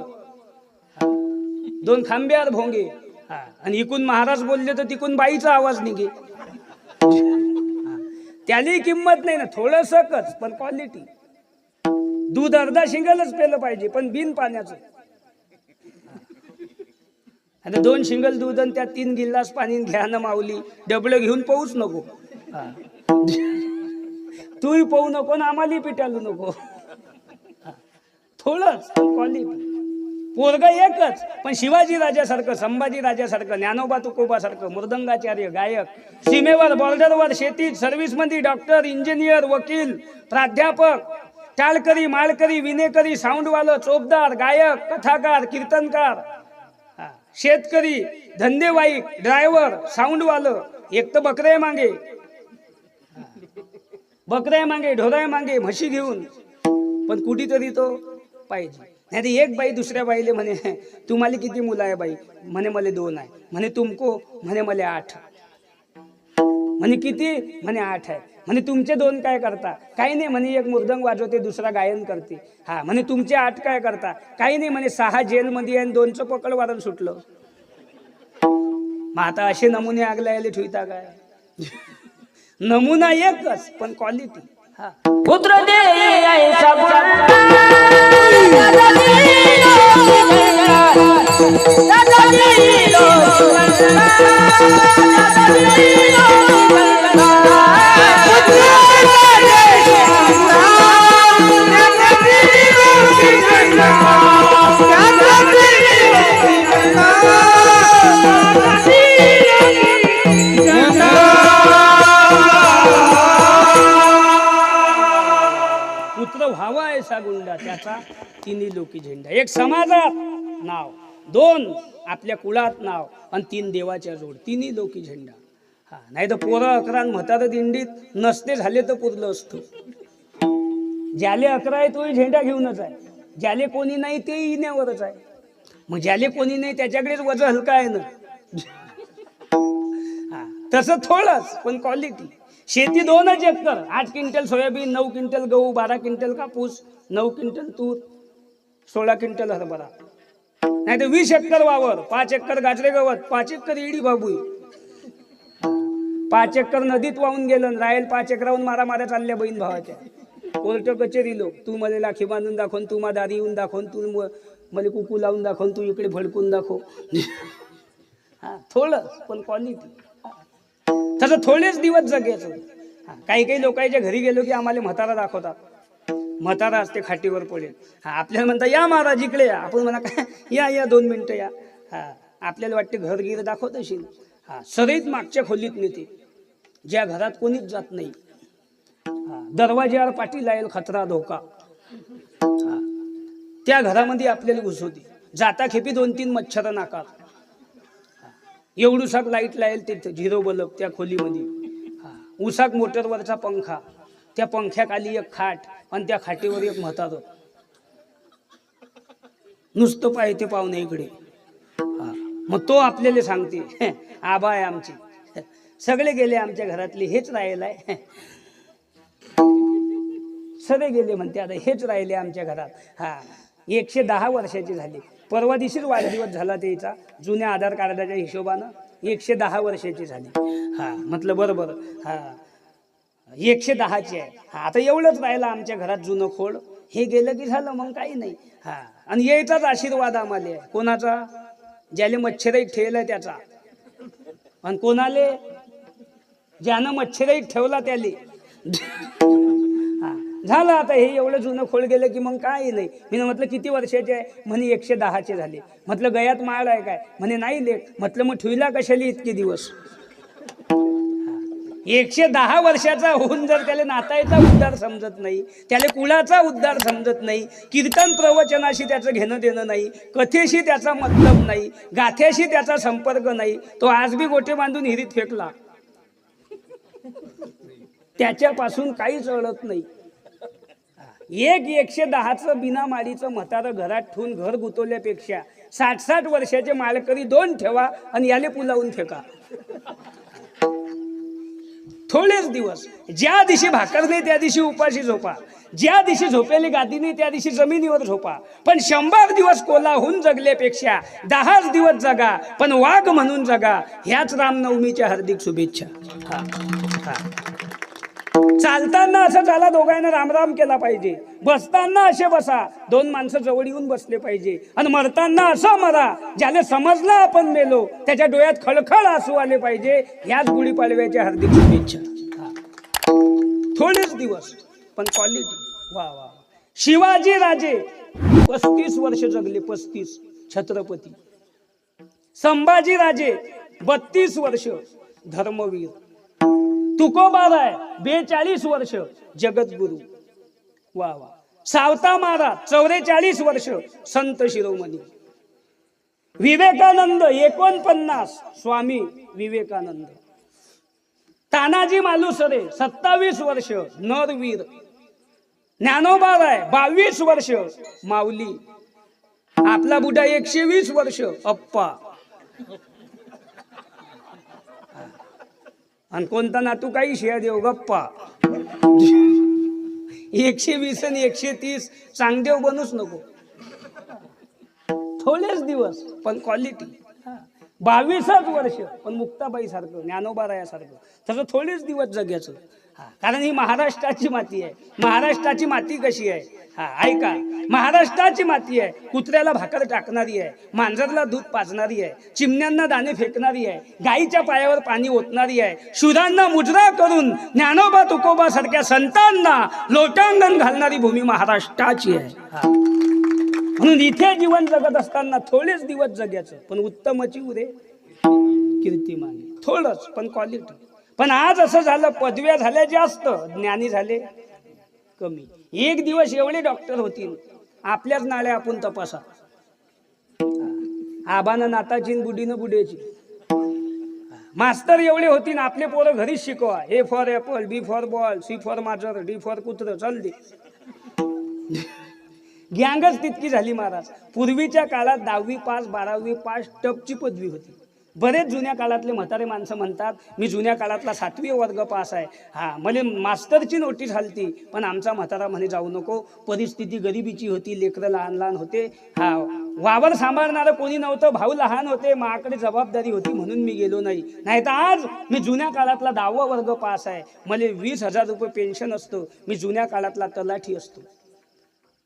2 खांब्यावर भोंगे. आणि इकून महाराज बोलले तर तिकून बाईचा आवाज निघे. त्याला किंमत नाही ना, थोडंसंच पण क्वालिटी. दूध अर्धा शिंगलच पेलं पाहिजे, पण बिन पाण्याचं. आता 2 शिंगल दूध आणि त्यात 3 गिल्लास पाणी घ्या ना माऊली, डबलं घेऊन पाऊच नको. तूही पाहू नको ना आम्हालाही पिटालू नको. थोडंच क्वालिटी. पोरग एकच, पण शिवाजी राजासारखं, संभाजी राजासारखं, ज्ञानोबा तुकोबासारखं, मृदंगाचार्य, गायक, सीमेवर, बॉर्डरवर, शेतीत, सर्व्हिसमध्ये, डॉक्टर, इंजिनियर, वकील, प्राध्यापक, टाळकरी, माळकरी, विनेकरी, साऊंडवालं, चोपदार, गायक, कथाकार, कीर्तनकार, शेतकरी, धंदेवाईक, ड्रायव्हर, साऊंडवालं. एक तर बकरे मागे, ढोराय मागे, म्हशी घेऊन, पण कुठेतरी तो पाहिजे. नाही तर एक बाई दुसऱ्या बाईले म्हणे, तुम्हाला किती मुलं आहे बाई? म्हणे मला 2 आहे. म्हणे तुमको? म्हणे मला 8. म्हणे किती? म्हणे 8 आहे. म्हणे तुमचे 2 काय करता? काही नाही म्हणे, एक मृदंग वाजवते, दुसरा गायन करते. हा म्हणे तुमचे 8 काय करता? काही नाही म्हणे, 6 जेलमध्ये आणि 2चं पकड वारण सुटलं. मग आता असे नमुने आगला यायला ठेवता काय? नमुना एकच, पण क्वालिटी. हा पुत्र दे ऐसा पुत्र व्हावा ऐसा गुंडा, त्याचा 3 लोकी झेंडा. 1 समाजात नाव, 2 आपल्या कुळात नाव, आणि 3 देवाच्या जोड, 3 लोकी झेंडा. हा नाही तर पोरं 11 म्हातारं दिंडीत नसते झाले तर पुरलं असतं. ज्याले 11 आहे तोही झेंडा घेऊनच आहे, ज्याले कोणी नाही ते इण्यावरच आहे. मग ज्याले कोणी नाही त्याच्याकडेच वजन हलका आहे ना. तसं थोडंच, पण क्वालिटी. शेती 2च एकर, 8 क्विंटल सोयाबीन, 9 क्विंटल गहू, 12 क्विंटल कापूस, 9 क्विंटल तूर, 16 क्विंटल हरभरा. नाही तर 20 एकर वावर, 5 एकर गाजरे गवत, 5 एकर इडी बाबुई, 5 एकर नदीत वाहून गेलं. राहील 5 एकराहून मारामाऱ्या चालल्या बहीण भावाच्या. कोर्ट कचेरी लोक, तू मला लाखी बांधून दाखवून, तू मा दारी येऊन दाखवून, तू मला कुकू लावून दाखवून, तू इकडे भडकून दाखव. हा थोडं, पण क्वालिटी. तसं थोडेच दिवस जगायचं. काही लोकांच्या घरी गेलो की आम्हाला म्हातारा दाखवतात. म्हातारा असते खाटीवर पडेल. हा आपल्याला म्हणता या महाराज इकडे या. आपण म्हणा काय, या 2 मिनटं या. हा आपल्याला वाटते घरगिर दाखवत असेल. हा सरीत मागच्या खोलीत नेते, ज्या घरात कोणीच जात नाही. दरवाज्यावर पाठी लाईल खतरा धोका, त्या घरामध्ये आपल्याला घुसवते. जाता खेपी 2-3 मच्छर नाकात. एवढूसाक लाईट लाईल तिथं 0 बल्ब त्या खोलीमध्ये. उसाक मोटरवरचा पंखा, त्या पंख्याखाली 1 खाट, आणि त्या खाटीवर 1 म्हातारं. नुसतं पाहते पाहुणे इकडे. मग तो आपल्याला सांगते, आबा आहे आमची, सगळे गेले आमच्या घरातले, हेच राहिलाय. सगळे गेले म्हणते, आता हेच राहिले आमच्या घरात. हा 110 वर्षाची झाली. परवा दिवशीच वाढदिवस झाला त्याचा, जुन्या आधार कार्डाच्या हिशोबानं 110 वर्षाची झाली. हा म्हटलं बरोबर. हा 110ची आहे. हा आता एवढंच राहिलं आमच्या घरात जुनं खोड, हे गेलं की झालं, मग काही नाही. हा आणि यायचाच आशीर्वाद आम्हाला आहे. कोणाचा? ज्याले मच्छरही ठेवलाय त्याचा. आणि कोणाले? ज्यानं मच्छरही ठेवला त्याले. हा झालं. आता हे एवढं जुनं खोड गेलं की मग काय नाही. मी म्हटलं किती वर्षाचे आहे? म्हणे 110चे झाले. म्हटलं गयात माळ आहे काय? म्हणे नाही लेख. म्हटलं मग ठेवला कशाला इतके दिवस? 110 वर्षाचा होऊन जर त्याला नातायचा उद्धार समजत नाही, त्याला कुळाचा उद्धार समजत नाही, कीर्तन प्रवचनाशी त्याचं घेणं देणं नाही, कथेशी त्याचा मतलब नाही, गाथ्याशी त्याचा संपर्क नाही, तो आज बी गोटे बांधून हिरीत फेकला, त्याच्यापासून काहीच अडत नाही. 110चं बिना माडीचं म्हातारं घरात ठेवून घर गुतवल्यापेक्षा 60-60 वर्षाचे माळकरी 2 ठेवा आणि याले पुलावून फेका. थोडेच दिवस. ज्या दिवशी भाकर नाही त्या दिवशी उपाशी झोपा, ज्या दिवशी झोपेली गादी नाही त्या दिवशी जमिनीवर झोपा. पण 100 दिवस कोल्हाहून जगल्यापेक्षा 10 दिवस जगा, पण वाघ म्हणून जगा. ह्याच रामनवमीच्या हार्दिक शुभेच्छा. हा, हा. चालताना असं चाला, दोघांना रामराम केला पाहिजे. बसताना असे बसा, 2 माणसं जवळ येऊन बसले पाहिजे. आणि मरताना असं मरा, ज्याला समजला आपण मेलो त्याच्या डोळ्यात खळखळ आसू आले पाहिजे. ह्याच गुढीपाडव्याच्या हार्दिक शुभेच्छा. थोडेच दिवस पण क्वालिटी. वा वा. शिवाजी राजे 35 वर्ष जगले, 35 छत्रपती. संभाजी राजे 32 वर्ष धर्मवीर. तुकोबाराय 42 वर्ष जगद्गुरु. वा वा. सावता महाराज 44 वर्ष संत शिरोमणी. विवेकानंद 49 स्वामी विवेकानंद. तानाजी मालुसरे 27 वर्ष नरवीर. ज्ञानोबाराय 22 वर्ष माऊली. आपला बुडा 120 वर्ष अप्पा. आणि कोणता नातू काही शिया देव गप्पा. 120 आणि 130 चांगदेव बनूच नको. थोडेच दिवस पण क्वालिटी. 22 वर्ष पण मुक्ताबाई सारखं, ज्ञानोबाराया सारखं. तसं थोडेच दिवस जगायचं. कारण ही महाराष्ट्राची माती आहे. महाराष्ट्राची माती कशी आहे? ऐका, महाराष्ट्राची माती आहे. कुत्र्याला भाकर टाकणारी आहे, मांजरला दूध पाजणारी आहे, चिमण्यांना दाणे फेकणारी आहे, गाईच्या पायावर पाणी ओतणारी आहे, शूरांना मुजरा करून ज्ञानोबा तुकोबा सारख्या संतांना लोटांगण घालणारी भूमी महाराष्ट्राची आहे. म्हणून इथे जीवन जगत असताना थोडेच दिवस जगायचं, पण उत्तमची उरे कीर्तिमान. थोडंच पण क्वालिटी. पण आज असं झालं, पदव्या झाल्या जास्त, ज्ञानी झाले कमी. एक दिवस एवढे डॉक्टर होतील, आपल्याच नाळ्या आपण तपासा. आबानं नाताची, बुडीनं बुड्याची. मास्तर एवढे होतील, आपले पोरं घरीच शिकवा. A for apple, B for ball, C for माजर, डी फॉर कुत्र, चल दे. गँगच तितकी झाली महाराज. पूर्वीच्या काळात 10वी पास 12वी पास टपची पदवी होती. बरेच जुन्या काळातले म्हातारे माणसं म्हणतात, मी जुन्या काळातला 7वी वर्ग पास आहे. मला मास्तरची नोटीस आलती, पण आमचा म्हातारा म्हणे जाऊ नको, परिस्थिती गरिबीची होती, लेकरं लहान लहान होते, वावर सांभाळणारं कोणी नव्हतं, भाऊ लहान होते, माकडे जबाबदारी होती म्हणून मी गेलो नाही. नाही तर आज मी जुन्या काळातला 10वा वर्ग पास आहे, मला 20,000 रुपये पेन्शन असतं, मी जुन्या काळातला तलाठी असतो.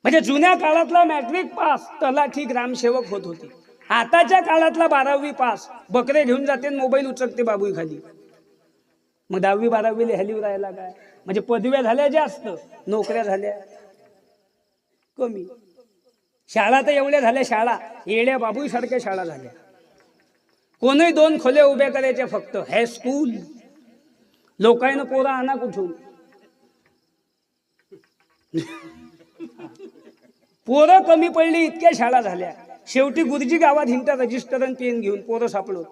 म्हणजे जुन्या काळातला मॅट्रिक पास तलाठी ग्रामसेवक होत होते. आताच्या काळातला 12वी पास बकरे घेऊन जाते, मोबाईल उचकते बाबूई खाली. मग 10वी 12वी लिहायला राहायला काय? म्हणजे पदव्या झाल्या जास्त, नोकऱ्या झाल्या कमी. शाळा तर एवढ्या झाल्या, शाळा येड्या बाबूई सारख्या शाळा झाल्या. कोणीही 2 खोल्या उभ्या करायच्या फक्त. हे स्कूल. लोकांना पोरं आणा कुठून? पोरं कमी पडली, इतक्या शाळा झाल्या. शेवटी गुरुजी गावात हिंडता रजिस्टर आणि पेन घेऊन, पोरं सापडलो.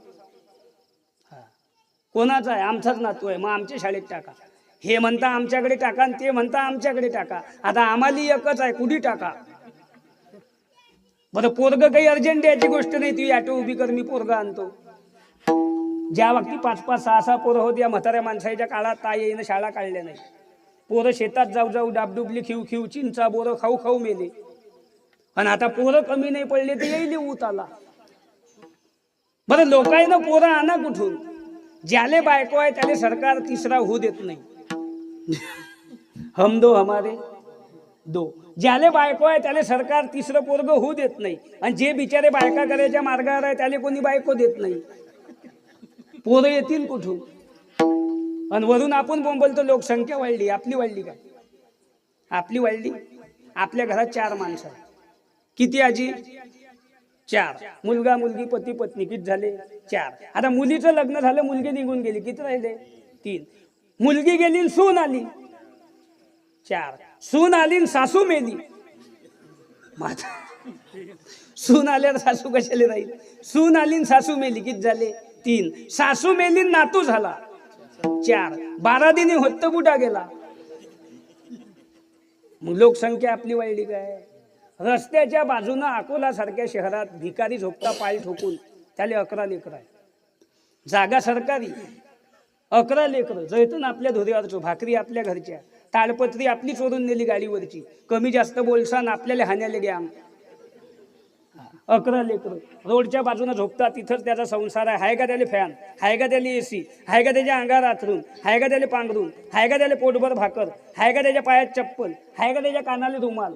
कोणाचा आहे? आमचाच नातू आहे, मग आमच्या शाळेत टाका. हे म्हणता आमच्याकडे टाका आणि ते म्हणता आमच्याकडे टाका. आता आम्हाला एकच आहे, कुठे टाका? बरं, पोरग काही अर्जंट द्यायची गोष्ट नाही, ती ऑटो उभी कर, मी पोरग आणतो. ज्या वक्ती 5-5 6-6 पोरं होत या म्हाताऱ्या माणसाच्या काळात, ताईनं शाळा काढल्या नाही. पोरं शेतात जाऊ जाऊ डाबडुबली खिव खिव चिंचा बोरं खाऊ खाऊ मेले. आणि आता पोरं कमी नाही पडले तर येईल ऊत आला. बरं, लोकांना पोरं आणा कुठून? ज्याले बायको आहे त्याले सरकार तिसरा होऊ देत नाही. हम दो हमारे दो. ज्याले बायको आहे त्याले सरकार तिसरं पोरग होऊ देत नाही. आणि जे बिचारे बायका करायच्या मार्गावर आहे त्याले कोणी बायको देत नाही. पोरं येतील कुठून? आणि वरून आपण बोंबलतो लोकसंख्या वाढली. आपली वाढली काय? आपली वाढली. आपल्या घरात 4 माणसं. किती आजी? 4. मुलगा मुलगी पती पत्नी किती झाले? 4. आता मुलीचं लग्न झालं, मुलगी निघून गेली, किती राहिले? 3. मुलगी गेली, सून आली, 4. सून आली, सासू मेली. सून आल्यावर सासू कशाला राहील? सून आली, सासू मेली, किती झाले? 3. सासू मेली, नातू झाला, 4. 12 दिनी होत बुडा गेला. मग लोकसंख्या आपली वाढली काय? रस्त्याच्या बाजूनं अकोला सारख्या शहरात भिकारी झोपता पाय ठोकून, त्याला 11 लेकरं आहे. जागा सरकारी 11 लेकरं, जैतून आपल्या धुऱ्यावरचो, भाकरी आपल्या घरच्या, ताडपत्री आपली चोरून नेली गाडीवरची, कमी जास्त बोलसान आपल्याला हाण्याला घ्या. 11 लेकरं रोडच्या बाजूने झोपतात, तिथंच त्याचा संसार आहे. हाय का त्याला फॅन, हाय का त्याला एसी, हाय का त्याच्या अंगावर आथरून, हाय का त्याला पांघरून, हाय का त्याला पोटभर भाकर, हाय का त्याच्या पायात चप्पल, हाय का त्याच्या कानाला रुमाल,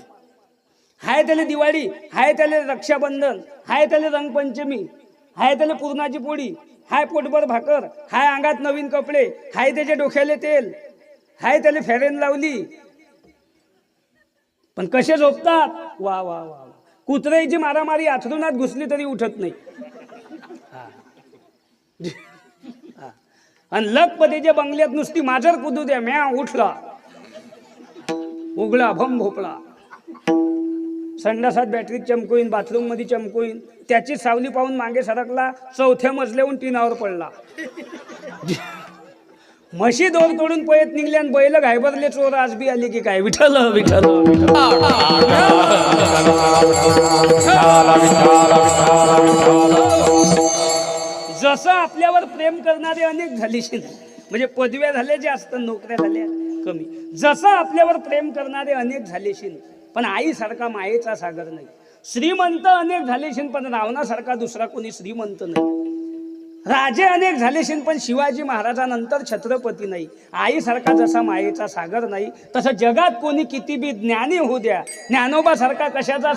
हाय त्याला दिवाळी, हाय त्याला रक्षाबंधन, हाय त्याला रंगपंचमी, हाय त्याला पुरणाची पोळी, हाय पोटभर भाकर, हाय अंगात नवीन कपडे, हाय त्याच्या डोक्याला तेल, हाय त्याला फेरेन लावली. पण कसे झोपतात? वा वा वा, कुत्र्याची मारामारी आथरुणात घुसली तरी उठत नाही. आणि लखपतीच्या बंगल्यात नुसती माजर कुदू द्या, म्या उठला, उघडा भम भोपळा, संडासात बॅटरीत चमकोईन, बाथरूम मध्ये चमकोईन, त्याची सावली पाहून मागे सरकला, 4थ्या मजल्याहून टीनावर पडला. म्हशी दोर तोडून पळत निघल्या आणि बैल घायबरले, चोर आज बी आली की काय, विठ्ठल विठ्ठल विठ्ठल. जसं आपल्यावर प्रेम करणारे अनेक झालेशील, म्हणजे पदव्या झाल्या जास्त, नोकऱ्या झाल्या कमी, जसं आपल्यावर प्रेम करणारे अनेक झालेशील, पण आईसारखा मायेचा सागर नाही. श्रीमंत अनेक झालेशील, पण रावणासारखा दुसरा कोणी श्रीमंत नाही. राजे अनेक झालेशील, पण शिवाजी महाराजांनंतर छत्रपती नाही. आईसारखा जसा मायेचा सागर नाही, तसं जगात कोणी किती बी ज्ञानी होऊ द्या, ज्ञानोबा सारखा कशाचा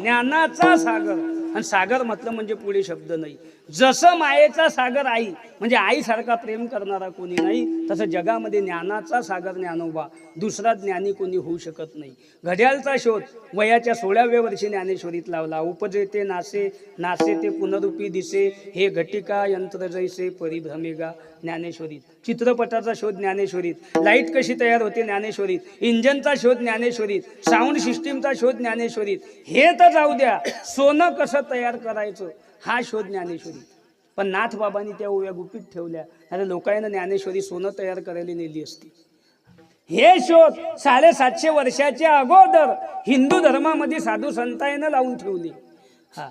ज्ञानाचा सागर. आणि सागर म्हटलं म्हणजे पुढे शब्द नाही. जसं मायेचा सागर आई, म्हणजे आईसारखा प्रेम करणारा कोणी नाही, तसं जगामध्ये ज्ञानाचा सागर ज्ञानोबा, दुसरा ज्ञानी कोणी होऊ शकत नाही. घड्याळचा शोध वयाच्या 16व्या वर्षी ज्ञानेश्वरीत लावला. उपजे ते नासे, नासे ते पुनरुपी दिसे, हे घटिका यंत्र जैसे परिभ्रमेगा ज्ञानेश्वरीत. चित्रपटाचा शोध ज्ञानेश्वरीत, लाईट कशी तयार होते ज्ञानेश्वरीत, इंजनचा शोध ज्ञानेश्वरीत, साऊंड सिस्टीमचा शोध ज्ञानेश्वरीत. हे तर जाऊ द्या, सोनं कसं तयार करायचं हा शोध ज्ञानेश्वरी. पण नाथबाबांनी त्या ओव्या गुपित ठेवल्या, अरे लोकांना ज्ञानेश्वरी सोनं तयार करायला नेली असती. हे शोध 750 वर्षाच्या अगोदर हिंदू धर्मामध्ये साधू संतांना लावून ठेवले. हा,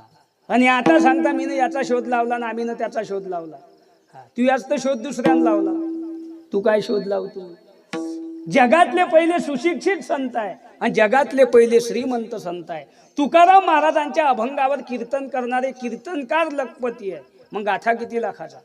आणि आता सांगता मी याचा शोध लावला ना आम्ही त्याचा शोध लावला. तू याच तर शोध दुसऱ्यानं लावला, तू काय शोध लावतो? जगातले पहिले सुशिक्षित संत आहे आणि जगातले पहिले श्रीमंत संत आहे. तुकाराम महाराजांच्या अभंगावर कीर्तन करणारे कीर्तनकार लखपती आहे. मग गाथा किती लाखाचा?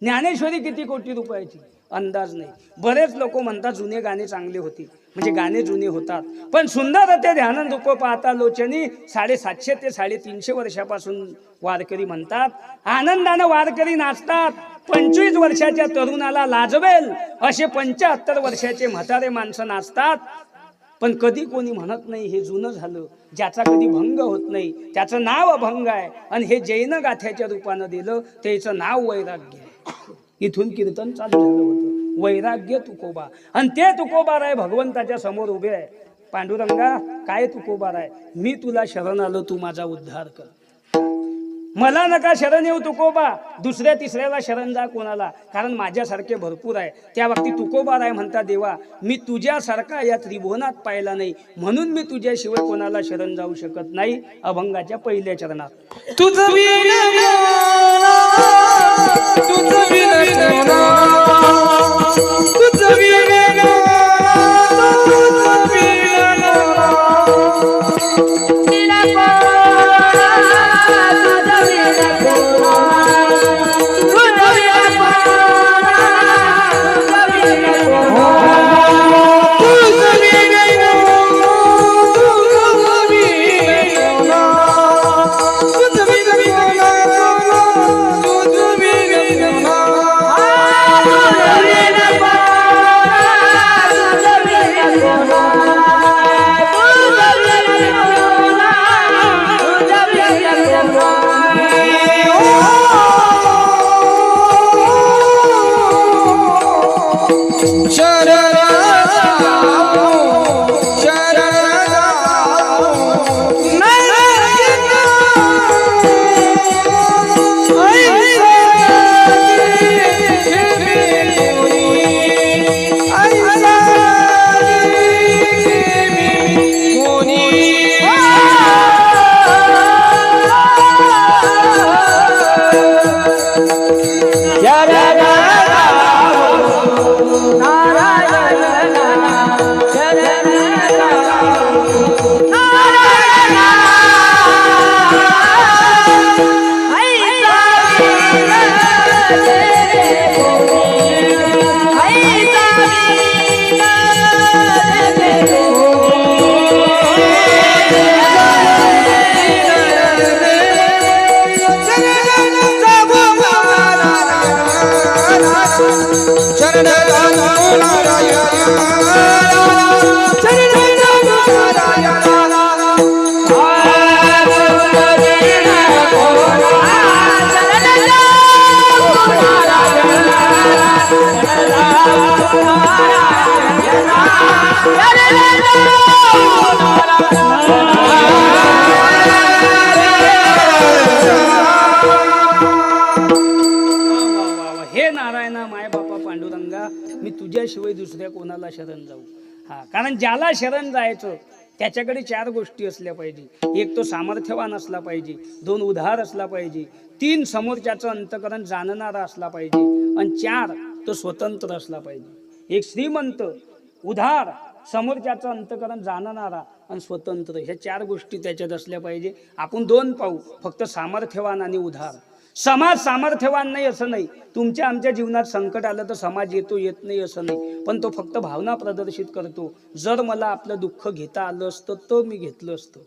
ज्ञानेश्वरी किती कोटी रुपयाची? अंदाज नाही. बरेच लोक म्हणतात जुने गाणे चांगले होते, म्हणजे गाणे जुने होतात, पण सुंदर ते ध्यान रूप पाहता लोचनी. 750 ते 350 वर्षापासून वारकरी म्हणतात, आनंदानं वारकरी नाचतात. 25 वर्षाच्या तरुणाला लाजवेल असे 75 वर्षाचे म्हातारे माणसं नाचतात. पण कधी कोणी म्हणत नाही हे जुनं झालं, ज्याचा कधी भंग होत नाही त्याचं नाव अभंग आहे. आणि हे जैन गाथ्याच्या रूपानं दिलं त्याचं नाव वैराग्य आहे. इथून कीर्तन चालू झालं होतं, वैराग्य तुकोबा. आणि ते तुकोबार आहे भगवंताच्या समोर उभे आहे. पांडुरंगा काय तुकोबार आहे, मी तुला शरण आलो, तू माझा उद्धार कर. मला नका शरण येऊ तुकोबा, दुसऱ्या तिसऱ्याला शरण जा कोणाला, कारण माझ्यासारखे भरपूर आहे. त्या बाबतीत तुकोबार आहे म्हणता, देवा मी तुझ्यासारखा या त्रिभुवनात पाहिला नाही, म्हणून मी तुझ्याशिवाय कोणाला शरण जाऊ शकत नाही. अभंगाच्या पहिल्या चरणात तुझं विण कोणा, तुझं विण कोणा, तुझं विण कोणा, तुझं विण तुझ्याशिवाय दुसऱ्या कोणाला शरण जाऊ. हा, कारण ज्याला शरण जायचं त्याच्याकडे चार गोष्टी असल्या पाहिजे. एक तो सामर्थ्यवान असला पाहिजे, दोन उधार असला पाहिजे, तीन समोरच्याचं अंतकरण जाणणारा असला पाहिजे, आणि चार तो स्वतंत्र असला पाहिजे. एक श्रीमंत, उधार, समोरच्याचं अंतकरण जाणणारा आणि स्वतंत्र, ह्या चार गोष्टी त्याच्यात असल्या पाहिजे. आपण दोन पाहू, फक्त सामर्थ्यवान आणि उधार. समाज सामर्थ्यवान नाही असं नाही, तुमच्या आमच्या जीवनात संकट आलं तर समाज येतो येत नाही असं नाही, पण तो फक्त भावना प्रदर्शित करतो. जर मला आपलं दुःख घेता आलं असतं तर मी घेतलं असतं,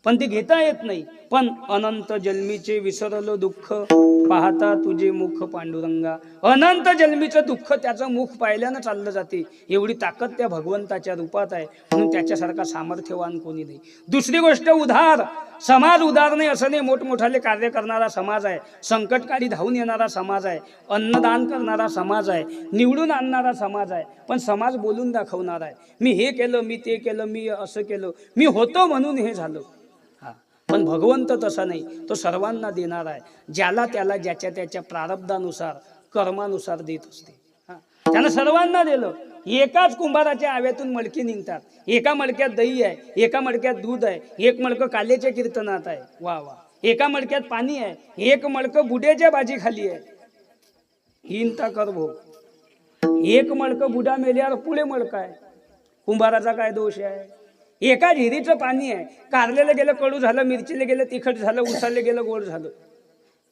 पण ते घेता येत नाही. पण अनंत जन्मीचे विसरलो दुःख, पाहता तुझे मुख पांडुरंगा. अनंत जन्मीचं दुःख त्याचं मुख पाहिल्यानं चाललं जाते, एवढी ताकद त्या भगवंताच्या रूपात आहे. म्हणून त्याच्यासारखा सामर्थ्यवान कोणी नाही. दुसरी गोष्ट उधार. समाज उदार नाही असं नाही, मोठमोठाले कार्य करणारा समाज आहे, संकटकाळी धावून येणारा समाज आहे, अन्नदान करणारा समाज आहे, निवडून आणणारा समाज आहे. पण समाज बोलून दाखवणार आहे, मी हे केलं, मी ते केलं, मी असं केलं, मी होतो म्हणून हे झालं. हा, पण भगवंत तसा नाही, तो सर्वांना देणार आहे. ज्याला त्याला ज्याच्या त्याच्या प्रारब्धानुसार कर्मानुसार देत असते. हा, त्यानं सर्वांना दिलं. एकाच कुंभाराच्या आव्यातून मडकी निघतात. एका मडक्यात दही आहे, एका मडक्यात दूध आहे, एक मडकं काल्याच्या कीर्तनात आहे, वा वा. एका मडक्यात पाणी आहे, एक मडकं बुड्याच्या बाजी खाली आहे. हिंता कर भो. एक मडकं बुडा मेल्यावर पुढे मडकं आहे. कुंभाराचा काय दोष आहे? एका हिरीचं पाणी आहे, कारलेलं गेलं कडू झालं, मिरचीला गेलं तिखट झालं, उसाले गेलं गोड झालं,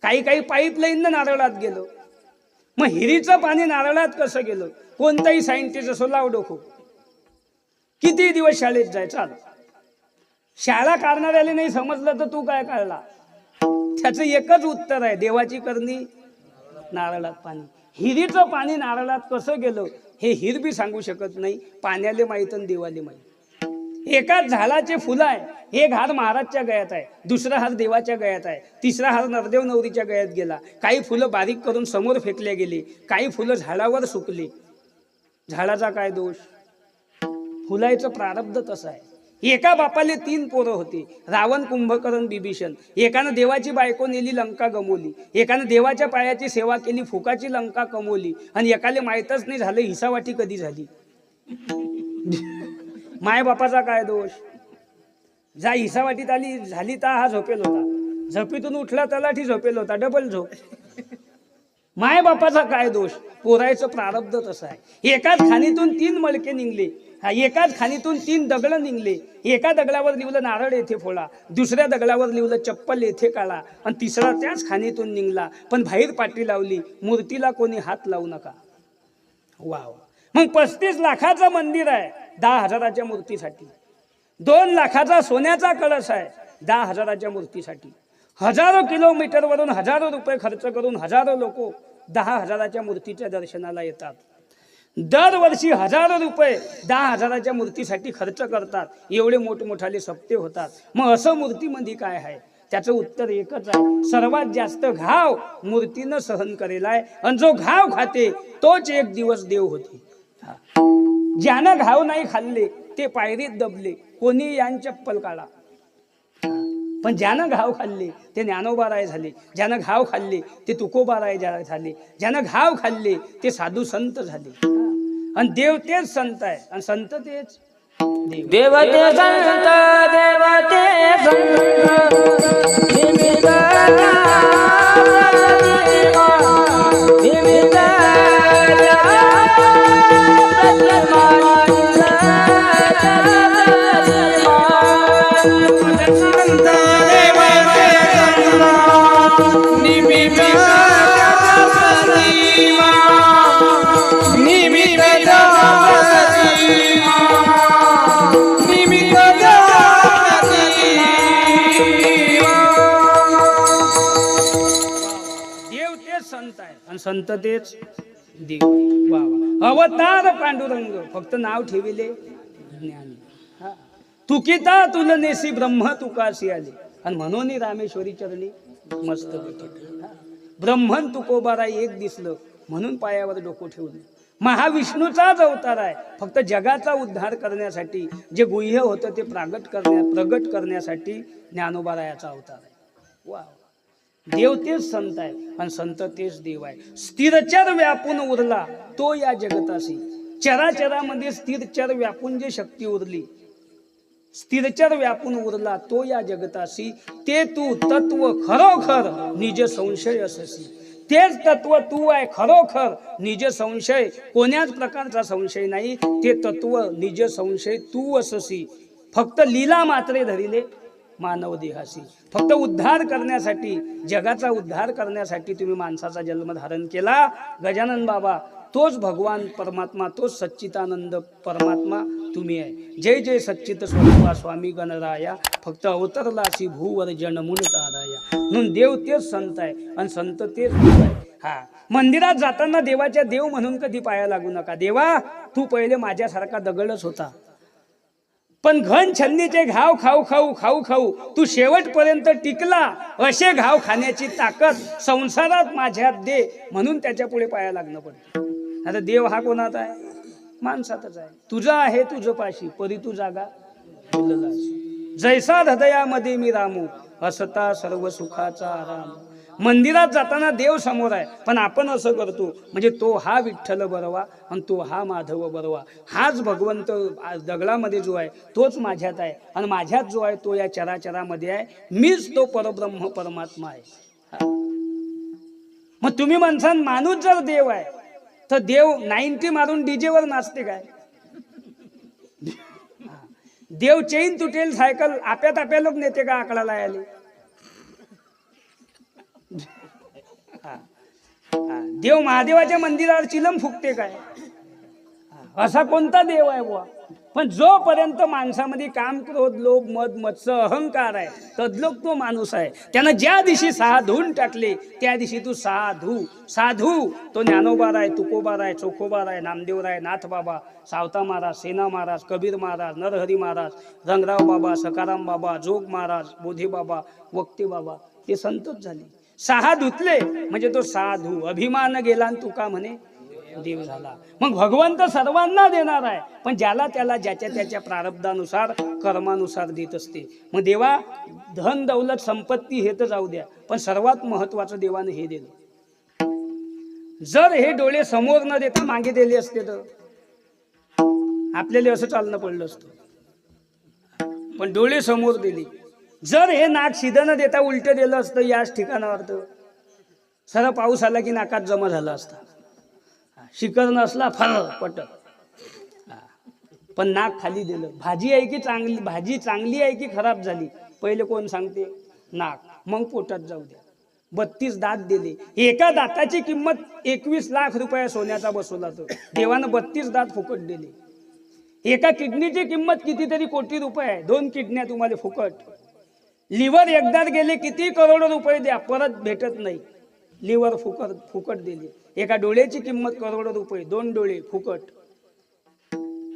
काही काही पाईपलाईननं नारळात गेलं. मग हिरीचं पाणी नारळात कसं गेलं? कोणताही सायंटिस्ट असो लाव डोको, किती दिवस शाळेत जाय, चाल. शाळा काढणाऱ्याला नाही समजलं तर तू काय काढला? त्याचं एकच उत्तर आहे, देवाची करणी नारळात पाणी. हिरीचं पाणी नारळात कसं गेलं हे हिर बी सांगू शकत नाही, पाण्याले माहीत आणि देवाले माहीत. एकाच झाडाचे फुलं आहे, एक हार महाराजच्या गळ्यात आहे, दुसरा हार देवाच्या गळ्यात आहे, तिसरा हार नरदेव नवरीच्या गळ्यात गेला. काही फुलं बारीक करून समोर फेकले गेले, काही फुलं झाडावर सुकली. झाडाचा काय दोष? फुलायचं प्रारब्ध तसं आहे. एका बापाले 3 पोरं होती, रावण, कुंभकर्ण, बिभीषण. एकानं देवाची बायको नेली, लंका गमवली. एकानं देवाच्या पायाची सेवा केली, फुकाची लंका कमवली. आणि एकाले माहीतच नाही झालं हिसावाटी कधी झाली. माय बापाचा काय दोष? जा हिसावाटीत आली झाली ता हा झोपेल होता, झोपेतून उठला तलाठी झोपेल होता, डबल झोप. माय बापाचा काय दोष? पोरायचं प्रारब्ध तसं आहे. एकाच खाणीतून 3 मळके निघले, एकाच खाणीतून 3 दगड निघले. एका दगडावर लिहिलं नारळ येथे फोडा, दुसऱ्या दगडावर लिहिलं चप्पल येथे काढा, आणि तिसरा त्याच खाणीतून निघला. पण बाहेर पाटी लावली, मूर्तीला कोणी हात लावू नका. वाव. मग 35 लाखाचं मंदिर आहे 10,000च्या मूर्तीसाठी. 2 लाखाचा सोन्याचा कळस आहे 10,000च्या मूर्तीसाठी. हजारो किलोमीटरवरून हजारो रुपये खर्च करून हजारो लोक 10,000च्या मूर्तीच्या दर्शनाला येतात. दरवर्षी हजारो रुपये 10,000च्या मूर्तीसाठी खर्च करतात. एवढे मोठमोठाले सप्ते होतात. मग असं मूर्तीमध्ये काय आहे? त्याचं उत्तर एकच आहे. सर्वात जास्त घाव मूर्तीनं सहन करेला आहे, आणि जो घाव खाते तोच एक दिवस देव होते. ज्यानं घाव नाही खाल्ले ते पायरीत दबले, कोणी यान चप्पल काढा. पण ज्यानं घाव खाल्ले ते ज्ञानोबाराय झाले, ज्यानं घाव खाल्ले ते तुकोबाराय झाले, ज्यानं घाव खाल्ले ते साधू संत झाले. आणि देव तेच संत आहे, आणि संत तेच देव. देवते संत देवते संत संत तेच देव. वा वा. अवतार पांडुरंग फक्त नाव ठेविले ज्ञानी. तुकिता तुलनेसी ब्रह्म तुकासी आले, आणि म्हणून रामेश्वरी चरणी मस्त ब्रह्मन तुकोबारा एक दिसलं म्हणून पायावर डोकं ठेवलं. महाविष्णूचाच अवतार आहे, फक्त जगाचा उद्धार करण्यासाठी. जे गुह्य होतं ते प्रगट करण्यासाठी ज्ञानोबारायाचा अवतार आहे. वा. देव तेच संत आहे, आणि संत तेच देव आहे. स्थिरचर व्यापून उरला तो या जगतासी. चराचरामध्ये स्थिरचर व्यापून जे शक्ती उरली, स्थिरचर व्यापून उरला तो या जगतासी. ते तू तत्व खरोखर निज संशय अससी. तेच तत्व तू आहे खरोखर निज संशय. कोण्याच प्रकारचा संशय नाही. ते तत्व निज संशय तू अससी. फक्त लीला मात्रे धरिले मानव देहासी. फक्त उद्धार करण्यासाठी, जगाचा उद्धार करण्यासाठी तुम्ही माणसाचा जन्म धारण केला. गजानन बाबा तोच भगवान परमात्मा, तोच सच्चिदानंद परमात्मा तुम्ही आहे. जय जय सच्चित स्वरूपा स्वामी गणराया. फक्त अवतरलासी भूवर जनमुन ताराया. म्हणून देव तेच संत आहे, आणि संत तेच देव आहे. हा. मंदिरात जाताना देवाच्या देव म्हणून कधी पाया लागू नका. देवा तू पहिले माझ्यासारखा दगडच होता, पण घन छंदीचे घाव खाऊ खाऊ खाऊ खाऊ तू शेवटपर्यंत टिकला. असे घाव खाण्याची ताकद संसारात माझ्यात दे, म्हणून त्याच्या पुढे पाया लागणं पडतं. आता देव हा कोणात आहे? माणसातच आहे. तुझं आहे तुझं पाशी, परी तू जागा बोललास. जैसा हृदयामध्ये मी रामू, असता सर्व सुखाचा आराम. मंदिरात जाताना देव समोर आहे, पण आपण असं करतो म्हणजे तो हा विठ्ठल बरवा आणि तो हा माधव बरवा. हाच भगवंत दगडामध्ये जो आहे तोच माझ्यात आहे, आणि माझ्यात जो आहे तो या चराचरामध्ये आहे. मीच तो परब्रह्म परमात्मा आहे. मग तुम्ही म्हणसान माणूस जर देव आहे तर देव 90 मारून डीजे वर नाचते काय? देव चैन तुटेल सायकल आप्यात आपल्या लोक नेते का आकडाला आले? देव महादेवाच्या मंदिरावर चिलम फुकते काय? असा कोणता देव आहे बुवा? पण जोपर्यंत माणसामध्ये काम, क्रोध, लोभ, मद, मत्स्य, अहंकार आहे, तद्लोक तो माणूस आहे. त्यानं ज्या दिवशी 6 धुवून टाकले त्या दिवशी तू साधू. तो ज्ञानोबा आहे, तुकोबा आहे, चोखोबा आहे, नामदेव आहे, नाथ बाबा, सावता महाराज, सेना महाराज, कबीर महाराज, नरहरी महाराज, रंगराव बाबा, सकाराम बाबा, जोग महाराज, बोधे बाबा, वक्ते बाबा, ते संतच झाले. 6 धुतले म्हणजे तो साधू. अभिमान गेला आणि तुका म्हणे देव झाला. मग भगवंत सर्वांना देणार आहे, पण ज्याला त्याला ज्याच्या त्याच्या प्रारब्धानुसार, कर्मानुसार देत असते. मग देवा धन दौलत संपत्ती हे तर जाऊ द्या, पण सर्वात महत्वाचं देवाने हे दिलं. जर हे डोळे समोर न देता मागे दिले असते तर आपल्याला असं चालणं पडलं असतं, पण डोळे समोर दिले. जर हे नाक सिधं न देता उलट दिलं असतं याच ठिकाणावर तर सर पाऊस आला की नाकात जमा झाला असता. शिकर नसला फर पट, पण नाक खाली दिलं. भाजी आहे की चांगली, भाजी चांगली आहे की खराब झाली पहिले कोण सांगते? नाक. मग पोटात जाऊ द्या. 32 दात दिले. एका दाताची किंमत 21 लाख रुपये सोन्याचा बसवला तो. देवानं 32 दात फुकट दिले. एका किडनीची किंमत कितीतरी कोटी रुपये आहे. 2 किडन्या तुम्हाला फुकट. लिव्हर एकदा गेले किती करोड रुपये द्या, परत भेटत नाही. लिव्हर फुकट दिले. एका डोळ्याची किंमत करोड रुपये, 2 डोळे फुकट.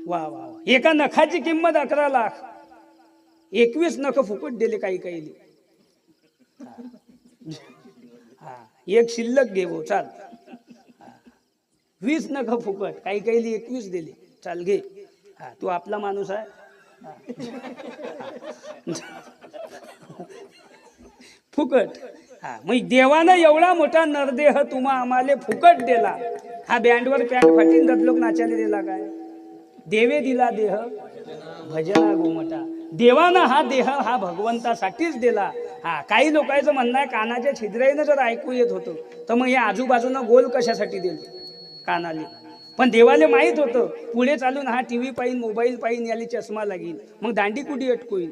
वा वा वा. एका नखाची किंमत 11 लाख, 21 नख फुकट दिले काही. एक शिल्लक घेऊ चाल. 20 नख फुकट, काही 21 दिले. चाल घे. तू आपला माणूस आहे. फुकट. मग देवानं एवढा मोठा नरदेह तुम्हा आम्हाला फुकट दिला. हा बँडवर पॅन्ट फाटीन ददलोक नाचायला दिला काय? देवे दिला देह भजना गोमटा. देवानं हा देह हा भगवंतासाठीच दिला. काही लोकांचं म्हणणं आहे कानाच्या छिद्राईनं जर ऐकू येत होतं तर मग हे आजूबाजूनं गोल कशासाठी दिलं कानाले? पण देवाले माहीत होतं पुढे चालून हा टीव्ही पाहिन, मोबाईल पाहिन, याला चष्मा लागेल, मग दांडी कुठे अटकोईल,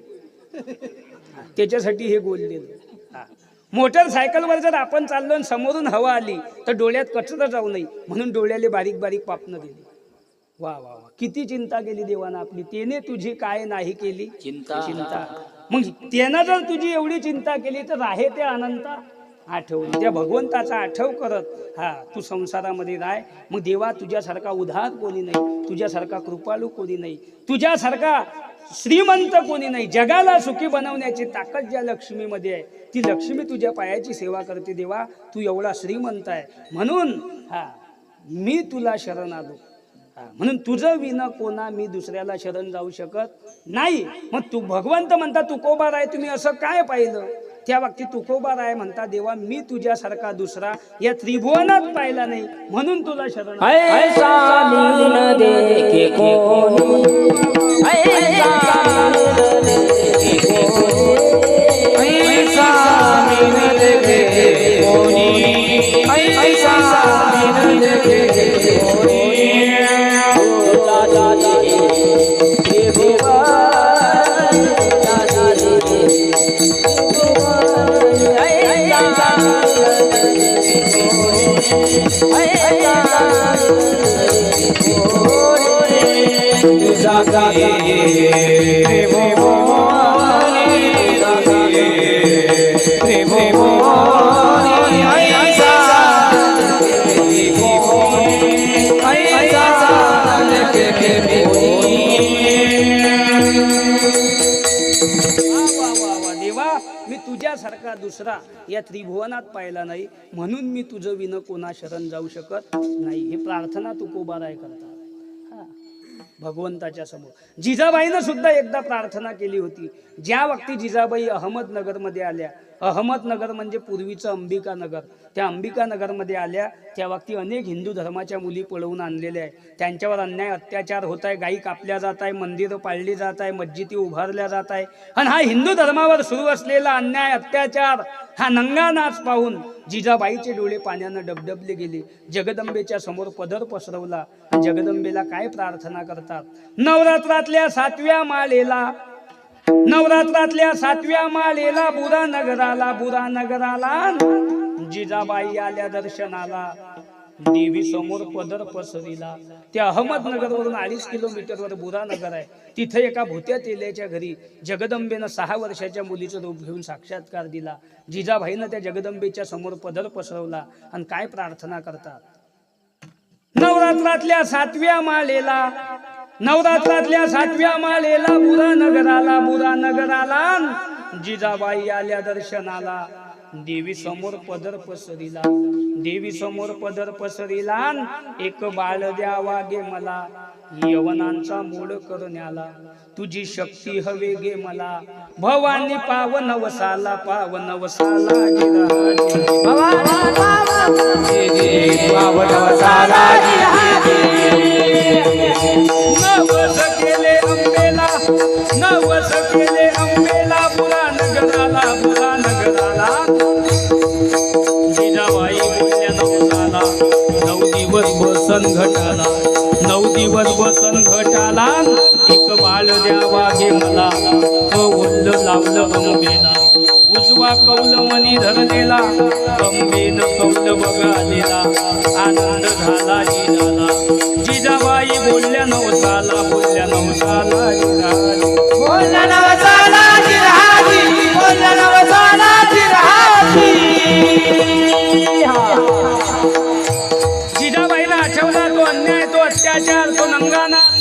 त्याच्यासाठी हे गोल दिलं. मोटरसायकलवर जर आपण चाललो आणि समोरून हवा आली तर डोळ्यात कचरा जाऊ नये म्हणून डोळ्याले बारीक बारीक पापणं दिली. वा वा वा. किती चिंता केली देवानं आपली. त्याने तुझी काय नाही केली चिंता. मग त्यानं जर तुझी एवढी चिंता केली तर आहे ते अनंत आठवण. त्या भगवंताचा आठव करत तू संसारामध्ये राह. मग देवा तुझ्यासारखा उधार कोणी नाही, तुझ्यासारखा कृपाळू कोणी नाही, तुझ्यासारखा श्रीमंत कोणी नाही. जगाला सुखी बनवण्याची ताकद ज्या लक्ष्मीमध्ये आहे ती लक्ष्मी तुझ्या पायाची सेवा करते. देवा तू एवढा श्रीमंत आहे म्हणून मी तुला शरण आलो. म्हणून तुझं विना कोणा मी दुसऱ्याला शरण जाऊ शकत नाही. मग तू भगवंत म्हणता तुकोबा राय, तुम्ही असं काय पाहिलं? त्या बाबतीत तुकोबा राय म्हणता देवा मी तुझ्यासारखा दुसरा या त्रिभुवनात पाहिला नाही म्हणून तुला शरण. ऐसा मीन देखे कोणी, ऐसा मीन देखे कोणी, ऐसा मीन देखे कोणी, ऐसा मीन देखे कोणी. तुझ्यासारखा दुसरा या त्रिभुवनात पाहिला नाही म्हणून मी तुझं विन कोणा शरण जाऊ शकत नाही. ही प्रार्थना तुकोबा राय करतात भगवंताच्या समोर. जिजाबाईनं सुद्धा एकदा प्रार्थना केली होती. ज्या वक्ती जिजाबाई अहमदनगरमध्ये आल्या, अहमदनगर म्हणजे पूर्वीचं अंबिकानगर, त्या अंबिकानगरमध्ये आल्या त्या वक्ती अनेक हिंदू धर्माच्या मुली पळवून आणलेल्या आहे. त्यांच्यावर अन्याय अत्याचार होत आहे. गायी कापल्या जात आहे, मंदिरं पाळली जात आहे, मस्जिदी उभारल्या जात आहे. आणि हा हिंदू धर्मावर सुरू असलेला अन्याय अत्याचार हा नंगा नाच पाहून जिजाबाईचे डोळे पाण्यानं डबडबले गेले. जगदंबेच्या समोर पदर पसरवला. जगदंबेला काय प्रार्थना करतात? नवरात्रातल्या 7व्या माळेला, नवरात्रातल्या 7व्या माळेला बुरा नगराला जिजाबाई आल्या दर्शनाला. देवी समोर पदर पसरिला. त्या अहमदनगरवरून 2.5 किलोमीटरवर बुरानगर आहे. तिथे एका भूत्या तेल्याच्या घरी जगदंबेनं 6 वर्षाच्या मुलीचं रूप घेऊन साक्षात्कार दिला. जिजाबाईनं त्या जगदंबेच्या समोर पदर पसरवला आणि काय प्रार्थना करतात. नवरात्रातल्या 7व्या मालेला बुरानगराला जिजाबाई आल्या दर्शनाला. देवी समोर पदर पसरिला. एक बाळ द्यावा गे मला, यवनांचा मूळ करण्याला. तुझी शक्ती हवे गे मला, भवानी पावन वसाला नवस केले अंबेला बुरानगराला. जिजाबाई बोलल्या नवसाला. 9 दिवस बसन घटाला. एक बाळ द्यावा घे मला, कौल लावलं अंबेला. उजवा कौल मनी धरलेला, अंबेनं कौल बघालेला. आनंद झाला जिजाबाई बोलल्या नवसाला. जिजाबाईला आठवला तो अन्याय, तो अत्याचार, तो नंगानाच.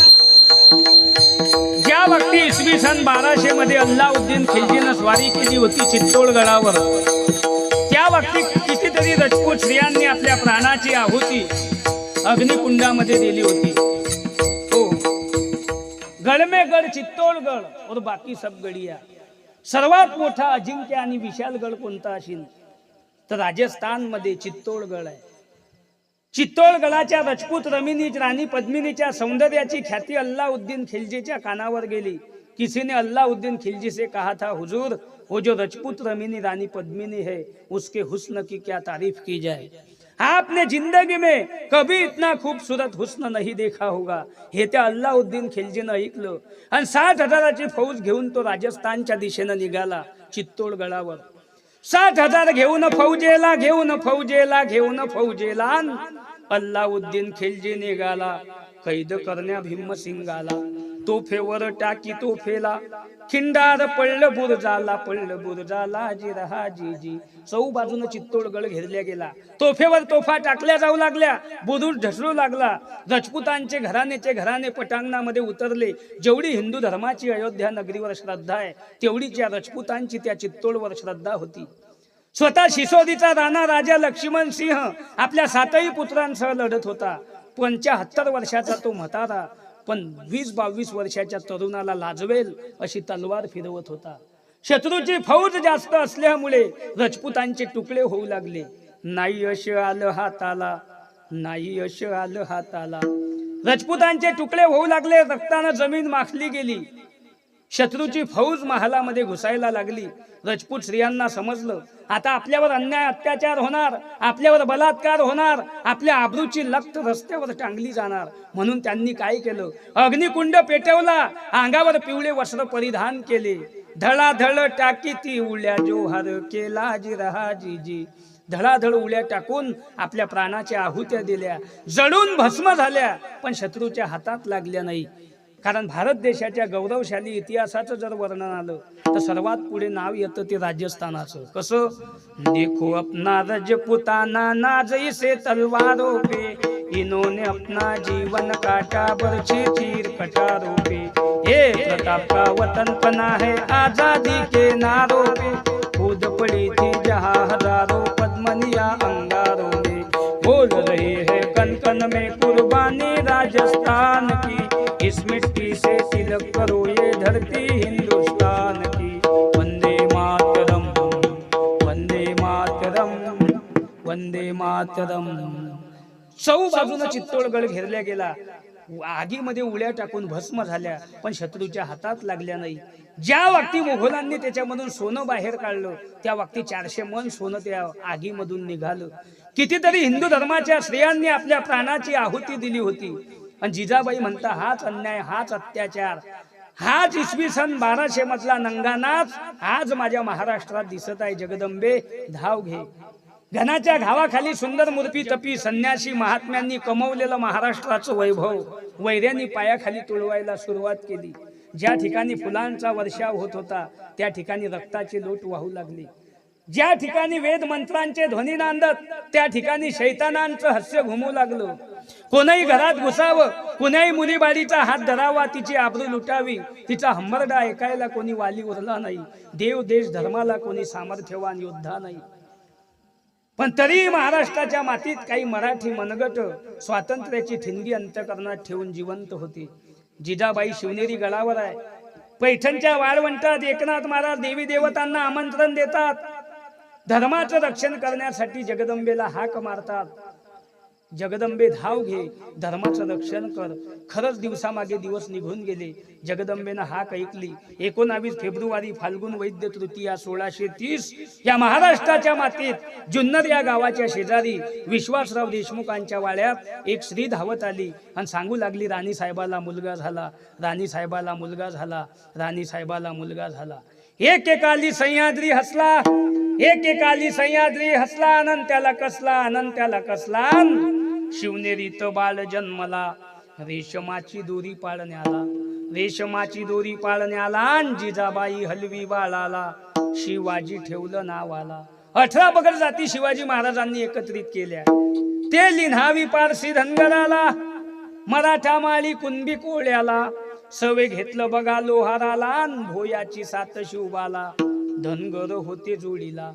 ज्या वक्ती इसवी सन 1200 मध्ये अल्लाउद्दीन खिलजीनं स्वारी केली होती चित्तोडगडावर, त्या वक्ती कितीतरी राजपूत स्त्रियांनी आपल्या प्राणाची आहुती अग्निकुंडामध्ये दिली होती. हो, गड चित्तोडगड और बाकी सब गडिया. सर्वात मोठा अजिंक्य आणि विशाल गड कोणता असेल तर राजस्थान मध्ये चित्तोडगड आहे. चित्तोडगडाच्या राजपूत रमिनी राणी पद्मिनीच्या सौंदर्याची ख्याती अल्लाउद्दीन खिलजीच्या कानावर गेली. किसी ने अल्लाउद्दीन खिलजी से कहा था, हुजूर वो जो राजपूत रमिनी रानी पद्मिनी है उसके हुस्न की क्या तारीफ की जाए. आपने जिंदगी में कभी इतना खूबसूरत हुस्न नहीं देखा होगा. हे त्या अल्लाउद्दीन खिलजीनं ऐकलं आणि 60,000ची फौज घेऊन तो राजस्थानच्या दिशेनं निघाला चित्तोडगडावर. 60,000 घेऊन फौजेला अल्लाउद्दीन खिलजी निघाला. कैद करण्या भीमसिंगाला. तोफेवर टाकी तोफेला, खिंडार पडलं बुरजाला जी. 4 बाजून चित्तोडगड घेरल्या गेला. तोफेवर तोफा टाकल्या जाऊ लागल्या, बुरुज ढसळू लागला. राजपुतांचे घराणे पटांगणामध्ये उतरले. जेवढी हिंदू धर्माची अयोध्या नगरीवर श्रद्धा आहे, तेवढीच या राजपुतांची त्या चित्तोडवर श्रद्धा होती. स्वतः सिसोदीचा राणा राजा लक्ष्मण सिंह आपल्या 7ही पुत्रांसह लढत होता. 75 वर्षाचा तो म्हातारा पण 20-22 वर्षाच्या तरुणाला लाजवेल अशी तलवार फिरवत होता. शत्रूची फौज जास्त असल्यामुळे राजपुतांचे तुकडे होऊ लागले. नाही यश आलं हाताला. राजपुतांचे तुकडे होऊ लागले. रक्तानं जमीन माखली गेली. शत्रूची फौज महालामध्ये घुसायला लागली. राजपूत स्त्रियांना समजलं आता आपल्यावर अन्याय अत्याचार होणार, आपल्यावर बलात्कार होणार, आपल्या आबरूची लक्त रस्त्यावर टांगली जाणार. म्हणून त्यांनी काय केलं, अग्निकुंड पेटवला, अंगावर पिवळे वस्त्र परिधान केले. धडाधड टाकी ती उड्या जोहार केला जी. धडाधड उड्या टाकून आपल्या प्राणाच्या आहुत्या दिल्या, जळून भस्म झाल्या, पण शत्रूच्या हातात लागल्या नाही. कारण भारत देशाच्या गौरवशाली इतिहासाचं जर वर्णन आलं तर सर्वात पुढे नाव येतं ते राजस्थानाचं. कसं, देखो अपना रजपुताना नाज इसे तलवारों पे, इन्होंने अपना जीवन काटा बरछी चीर कटारों पे. ये प्रताप का वतन पना है आजादी के नारों पे, कूद पड़ी थी जहाँ हजारों पद्मनिया अंगारों में. बोल रहे हैं कन कन में कुर्बानी राजस्थान की, इस मिट्टी से तिलक करो ये धरती हिंदुस्तान की. वंदे मातरम वंदे मातरम वंदे मातरम. 4 बाजूने चित्तोडगड घेरल्या गेला. आगीमध्ये उड्या टाकून भस्म झाल्या, पण शत्रूच्या हातात लागल्या नाही. ज्या वक्ती मोगलांनी त्याच्यामधून सोनं बाहेर काढलं, त्या वक्ती 400 मन सोनं त्या आगीमधून निघालं. कितीतरी हिंदू धर्माच्या स्त्रियांनी आपल्या प्राणाची आहुती दिली होती. आणि जिजाबाई म्हणता, हाच अन्याय, हाच अत्याचार, हाच इसवी सन 1200 मधला नंगानाच आज माझ्या महाराष्ट्रात दिसत आहे. जगदंबे धाव घे. घनाच्या घावाखाली सुंदर मूर्ती तपी संन्यासी महात्म्यांनी कमवलेलं महाराष्ट्राचं वैभव वैऱ्यांनी पायाखाली तुळवायला सुरुवात केली. ज्या ठिकाणी फुलांचा वर्षाव होत होता त्या ठिकाणी रक्ताचे लोट वाहू लागले. ज्या ठिकाणी वेद मंत्रांचे ध्वनी नांदत त्या ठिकाणी शैतानांचं हास्य घुमू लागलं. कोणाही घरात घुसावं, कोणाही मुलीबाळीचा हात धरावा, तिची आबरू लुटावी, तिचा हंबरडा ऐकायला कोणी वाली उरला नाही. देव देश धर्माला कोणी सामर्थ्यवान योद्धा नाही. पण तरी महाराष्ट्राच्या मातीत काही मराठी मनगट स्वातंत्र्याची ठिणगी अंतःकरणात ठेवून जिवंत होते. जिजाबाई शिवनेरी गडावर आहे. पैठणच्या वाळवंटात एकनाथ महाराज देवी देवतांना आमंत्रण देतात. धर्माचं रक्षण करण्यासाठी जगदंबेला हाक मारतात. जगदंबे धाव घे, धर्माचं रक्षण कर. खरंच दिवसामागे दिवस निघून गेले. जगदंबेनं हाक ऐकली. 19 फेब्रुवारी फाल्गुन वैद्य तृतीया 1630 या महाराष्ट्राच्या मातीत जुन्नर या गावाच्या शेजारी विश्वासराव देशमुखांच्या वाड्यात एक स्त्री धावत आली आणि सांगू लागली, राणी साहेबाला मुलगा झाला, राणी साहेबाला मुलगा झाला, राणी साहेबाला मुलगा झाला. एकेकाली सह्याद्री हसला, एकेकाली सह्याद्री हसला, अनंत्याला कसला, अनंत्याला कसला. शिवनेरीत बाळ जन्मला, रेशमाची दोरी पाळण्याला, रेशमाची दोरी पाळण्याला. जिजाबाई हलवी बाळाला, शिवाजी ठेवलं नावाला. 18 पगड जाती शिवाजी महाराजांनी एकत्रित केल्या. ते लिन्हावी पारसी धनगराला, मराठा माळी कुणबी कोळ्याला. सवे घेतलं बघा लोहाराला, भोयाची सात शिवबाला. धनगर होते जोडीला,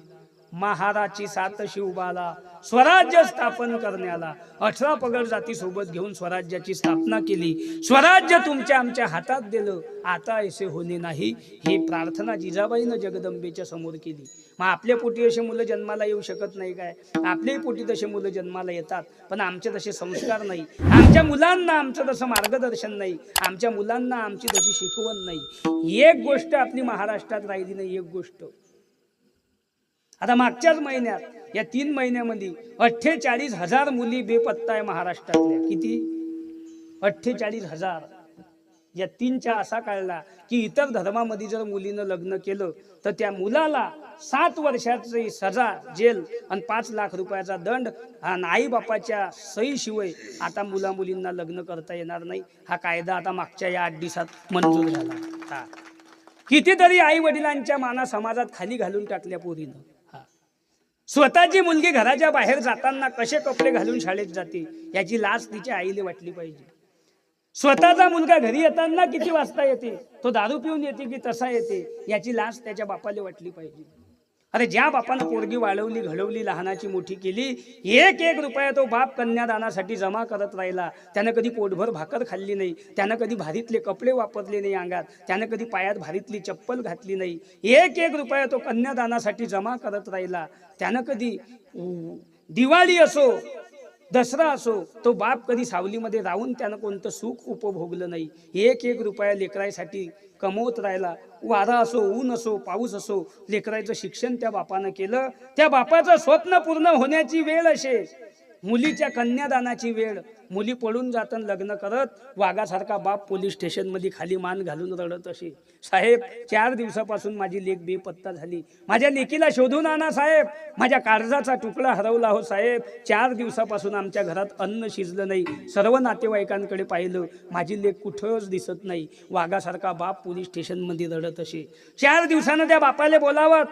महाराची सात शिवबाला. स्वराज्य स्थापन करण्याला 18 पगड जाती सोबत घेऊन स्वराज्याची स्थापना केली. स्वराज्य तुमच्या आमच्या हातात दिलं, आता ऐसे होणे नाही. ही प्रार्थना जिजाबाईनं जगदंबेच्या समोर केली. मग आपल्या पोटी असे मुलं जन्माला येऊ शकत नाही काय? आपल्याही पोटी तसे मुलं जन्माला येतात, पण आमचे तसे संस्कार नाही. आमच्या मुलांना आमचं तसं मार्गदर्शन नाही. आमच्या मुलांना आमची तशी शिकवण नाही. एक गोष्ट आपली महाराष्ट्रात राहिली नाही. एक गोष्ट आता मागच्याच महिन्यात या 3 महिन्यामध्ये 48,000 मुली बेपत्ता आहे महाराष्ट्रातल्या. किती? 48,000. या 3च्या असा काढला की इतर धर्मामध्ये जर मुलीनं लग्न केलं तर त्या मुलाला 7 वर्षाची सजा, जेल आणि 5 लाख रुपयाचा दंड. आणि आई बापाच्या सहीशिवाय आता मुला मुलींना लग्न करता येणार नाही. हा कायदा आता मागच्या या 8 दिवसात मंजूर झाला. कितीतरी आई वडिलांच्या माना समाजात खाली घालून टाकल्या पोरीनं. स्वतःची मुलगी घराच्या बाहेर जाताना कसे कपडे घालून शाळेत जाते याची लाज तिच्या आईला वाटली पाहिजे. स्वतःचा मुलगा घरी येताना किती वाजता येते, तो दारू पिऊन येते की तसा येते, याची लाज त्याच्या बापाला वाटली पाहिजे. अरे ज्या बापानं पोरगी वाढवली, घडवली, लहानाची मोठी केली, 1 रुपया तो बाप कन्यादानासाठी जमा करत राहिला. त्यानं कधी पोटभर भाकर खाल्ली नाही, त्यानं कधी भारीतले कपडे वापरले नाही अंगात, त्यानं कधी पायात भारीतली चप्पल घातली नाही. 1 रुपया तो कन्यादानासाठी जमा करत राहिला. त्यानं कधी दिवाळी असो, दसरा असो, तो बाप कधी सावलीमध्ये राहून त्यानं कोणतं सुख उपभोगलं नाही. 1 रुपया लेकरासाठी कमवत राहिला. वारा असो, ऊन असो, पाऊस असो, लेकराचं शिक्षण त्या बापानं केलं. त्या बापाचं स्वप्न पूर्ण होण्याची वेळ असे, मुलीच्या कन्यादानाची वेळ. मुली पळून जातं लग्न करत, वाघासारखा बाप पोलीस स्टेशनमध्ये खाली मान घालून रडत असे, साहेब 4 दिवसापासून माझी लेक बेपत्ता झाली, माझ्या लेकीला शोधून आणा साहेब, माझ्या काळजाचा तुकडा हरवला हो साहेब, 4 दिवसापासून आमच्या घरात अन्न शिजलं नाही, सर्व नातेवाईकांकडे पाहिलं, माझी लेक कुठंच दिसत नाही. वाघासारखा बाप पोलीस स्टेशनमध्ये रडत असे. 4 दिवसानं त्या बापाला बोलावत,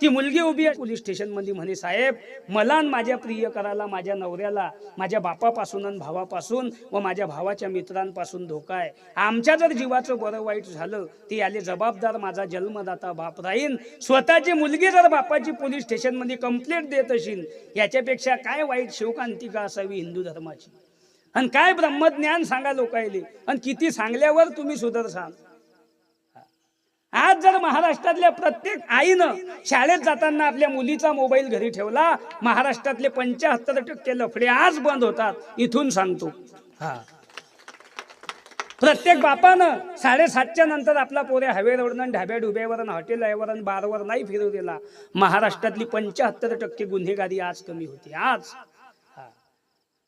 ती मुलगी उभी आहे पोलीस स्टेशनमध्ये, म्हणे साहेब मला आणि माझ्या प्रियकराला, माझ्या नवऱ्याला, माझ्या बापापासून आणि भावापासून व माझ्या भावाच्या मित्रांपासून धोका आहे. आमच्या जर जीवाचं बरं वाईट झालं ते याले जबाबदार माझा जन्मदाता बाप राहीन. स्वतःची मुलगी जर बापाची पोलीस स्टेशनमध्ये कंप्लेंट देत असेल, याच्यापेक्षा काय वाईट शोकांतिका असावी हिंदू धर्माची. आणि काय ब्रह्मज्ञान सांगा लोकायले, आणि किती सांगल्यावर तुम्ही सुधरसाल. आज जर महाराष्ट्रातल्या प्रत्येक आईनं शाळेत जाताना आपल्या मुलीचा मोबाईल घरी ठेवला, महाराष्ट्रातले 75% लफडे आज बंद होतात, इथून सांगतो. प्रत्येक बापानं 7:30च्या नंतर आपला पोऱ्या हवेवरनं, ढाब्या डुब्यावरून, हॉटेलवरून, बारवर नाही फिरू दिला, महाराष्ट्रातली 75% गुन्हेगारी आज कमी होती. आज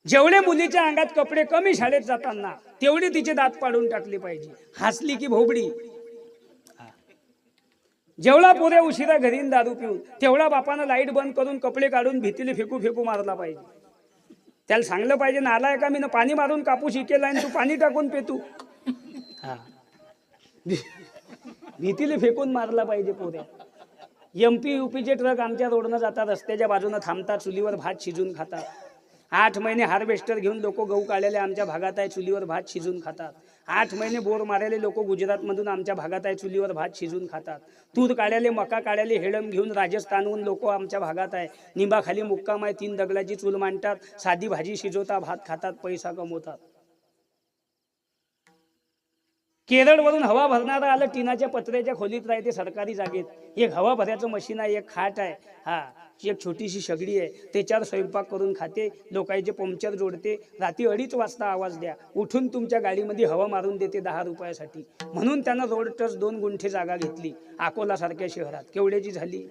जेवढे मुलीच्या अंगात कपडे कमी शाळेत जाताना, तेवढी तिचे दात पाडून टाकले पाहिजे. हसली की भोबडी. जेवढा पोऱ्या उशिरा घरी येईन दारू पिऊन तेवढा बापानं लाईट बंद करून कपडे काढून भीतीला फेकू फेकू मारला पाहिजे. त्याला सांगलं पाहिजे नालाय का मी ना पाणी मारून कापूस शिकेला आणि तू पाणी टाकून पेतू. हा भीतीला फेकून मारला पाहिजे पोऱ्या. MP UPचे ट्रक आमच्या रोडनं जातात, रस्त्याच्या बाजूनं थांबतात, चुलीवर भात शिजून खातात. 8 महिने हार्वेस्टर घेऊन लोक गहू काढलेले आमच्या भागात आहे, चुलीवर भात शिजून खातात. 8 महिने बोर मारायले लोक गुजरातमधून आमच्या भागात आहे, चुलीवर भात शिजून खातात. तूर काढायले मका काढायले हेडम घेऊन राजस्थानहून लोक आमच्या भागात आहे, निंबाखाली मुक्काम आहे, 3 दगडाची चूल मांडतात, साधी भाजी शिजवता, भात खातात, पैसा कमवतात. केरळवरून हवा भरणारा आलं, टिनाच्या पत्र्याच्या खोलीत राहते सरकारी जागेत. एक हवा भरायचं मशीन आहे, एक खाट आहे, हा एक छोटीशी सगडी आहे, त्याच्यावर स्वयंपाक करून खाते, लोकांचे पंक्चर जोडते. रात्री 2:30 वाजता आवाज द्या, उठून तुमच्या गाडीमध्ये हवा मारून देते 10 रुपयासाठी. म्हणून त्यानं रोड टच 2 गुंठे जागा घेतली अकोला सारख्या शहरात. केवढ्याची झाली?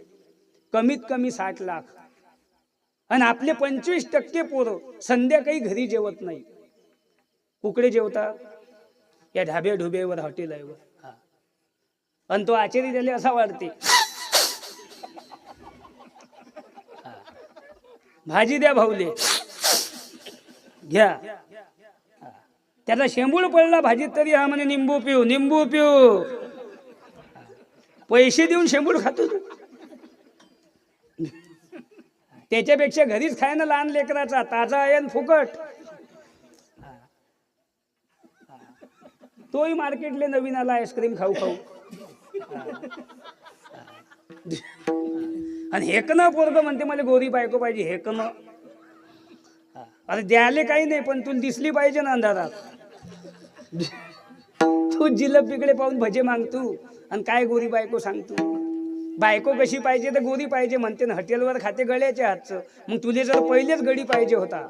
कमीत कमी 60 लाख. आणि आपले 25% पोरं संध्याकाळी घरी जेवत नाही. कुकडे जेवता? या ढाबे ढुब्यावर, हॉटेल आहे. हा आणि तो आचारी त्याला असा वाढते, भाजी द्या भाऊले, घ्या. त्याचा शेंबूळ पडला भाजीत तरी हा म्हणे निंबू पिऊ, निंबू पिऊ. पैसे देऊन शेंबूळ खातो. त्याच्यापेक्षा घरीच खाय ना लहान लेकराचा, ताजा आहे आणि फुकट. तोही मार्केटले नवीन आला आईस्क्रीम खाऊ खाऊ. आणि हेकन पोरग म्हणते मला गोरी बायको पाहिजे. हेकन अरे द्यायला काही नाही, पण तुला दिसली पाहिजे ना अंधारात. तू जिलेबीकडे पाहून भजे मागतू आणि काय गोरी बायको सांगतू. बायको कशी पाहिजे तर गोरी पाहिजे म्हणते ना, हॉटेलवर खाते गळ्याच्या हातचं. मग तुले जर पहिलेच गडी पाहिजे होता.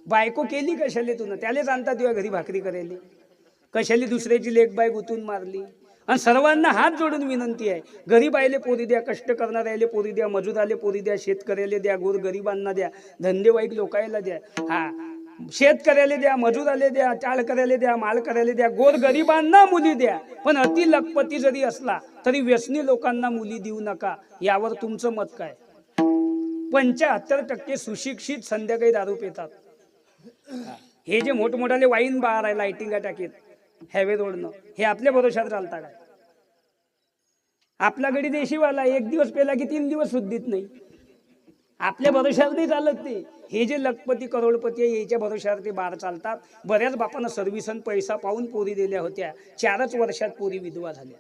बायको केली कशाले तुला? त्यालेच आणता तुझ्या घरी भाकरी करायला. कशाले दुसऱ्याची लेक बाय गुतून मारली. आणि सर्वांना हात जोडून विनंती आहे, गरीब आयले पोरी द्या, कष्ट करणाऱ्याले पोरी द्या, मजुराले पोरी द्या, शेतकऱ्याला द्या, गोर गरिबांना द्या, धंदेवाईक लोकायला द्या. हा शेतकऱ्याला द्या, मजुराले द्या, चाळ करायला द्या, माल करायला द्या, गोर गरिबांना मुली द्या. पण अति लखपती जरी असला तरी व्यसनी लोकांना मुली देऊ नका. यावर तुमचं मत काय? 75% सुशिक्षित संध्याकाळी दारू पितात. हे जे मोठमोठाले वाईन बार आहे, लाइटिंग टाकीत हायवे रोडनं, हे आपल्या भरोशावर चालता काय? आपला गडी देशीवाला 1 दिवस पेला की 3 दिवस शुद्धीत नाही. आपल्या भरोशावर नाही चालत ते. हे जे लखपती करोडपती आहे याच्या भरोशावर ते बार चालतात. बऱ्याच बापानं सर्व्हिसन पैसा पाहून पोरी दिल्या होत्या, 4च वर्षात पोरी विधवा झाल्या.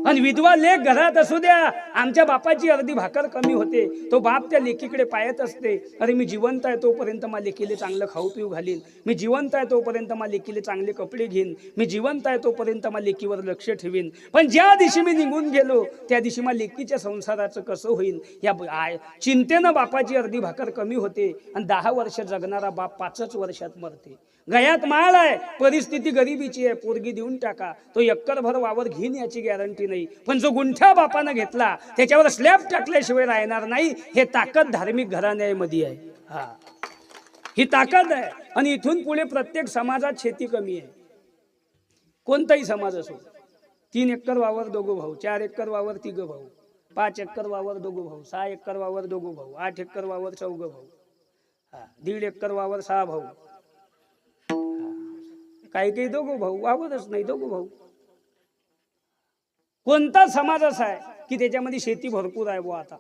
आणि विधवा लेक घरात असू द्या, आमच्या बापाची अर्धी भाकर कमी होते. तो बाप त्या लेकीकडे पाहत असते, अरे मी जिवंत आहे तोपर्यंत मला लेकीले चांगलं खाऊ पिऊ घालीन, मी जिवंत आहे तोपर्यंत मला लेकीले चांगले कपडे घेईन, मी जिवंत आहे तोपर्यंत मला लेकीवर लक्ष ठेवीन. पण ज्या दिवशी मी निघून गेलो त्या दिवशी मला लेकीच्या संसाराचं कसं होईल या चिंतेनं बापाची अर्धी भाकर कमी होते. आणि 10 वर्ष जगणारा बाप 5च वर्षात मरते. गयात माळ आहे, परिस्थिती गरिबीची आहे, पोरगी देऊन टाका. तो एकरभर वावर घेईन याची गॅरंटी नाही. पण जो गुंठा बापानं घेतला त्याच्यावर स्लॅब टाकल्याशिवाय राहणार नाही. हे ताकद धार्मिक घराण्यामध्ये आहे. हा ही ताकद आहे. आणि इथून पुढे प्रत्येक समाजात शेती कमी आहे. कोणताही समाज असो. 3 एकर वावर 2 भाऊ, 4 एकर वावर 3 भाऊ, 5 एकर वावर 2 भाऊ, 6 एकर वावर 2 भाऊ, 8 एकर वावर 4 भाऊ, 1.5 एकर वावर 6 भाऊ, काही काही 2 भाऊ, वावरच नाही 2 भाऊ. कोणता समाज असा आहे की त्याच्यामध्ये शेती भरपूर आहे बुवा आता.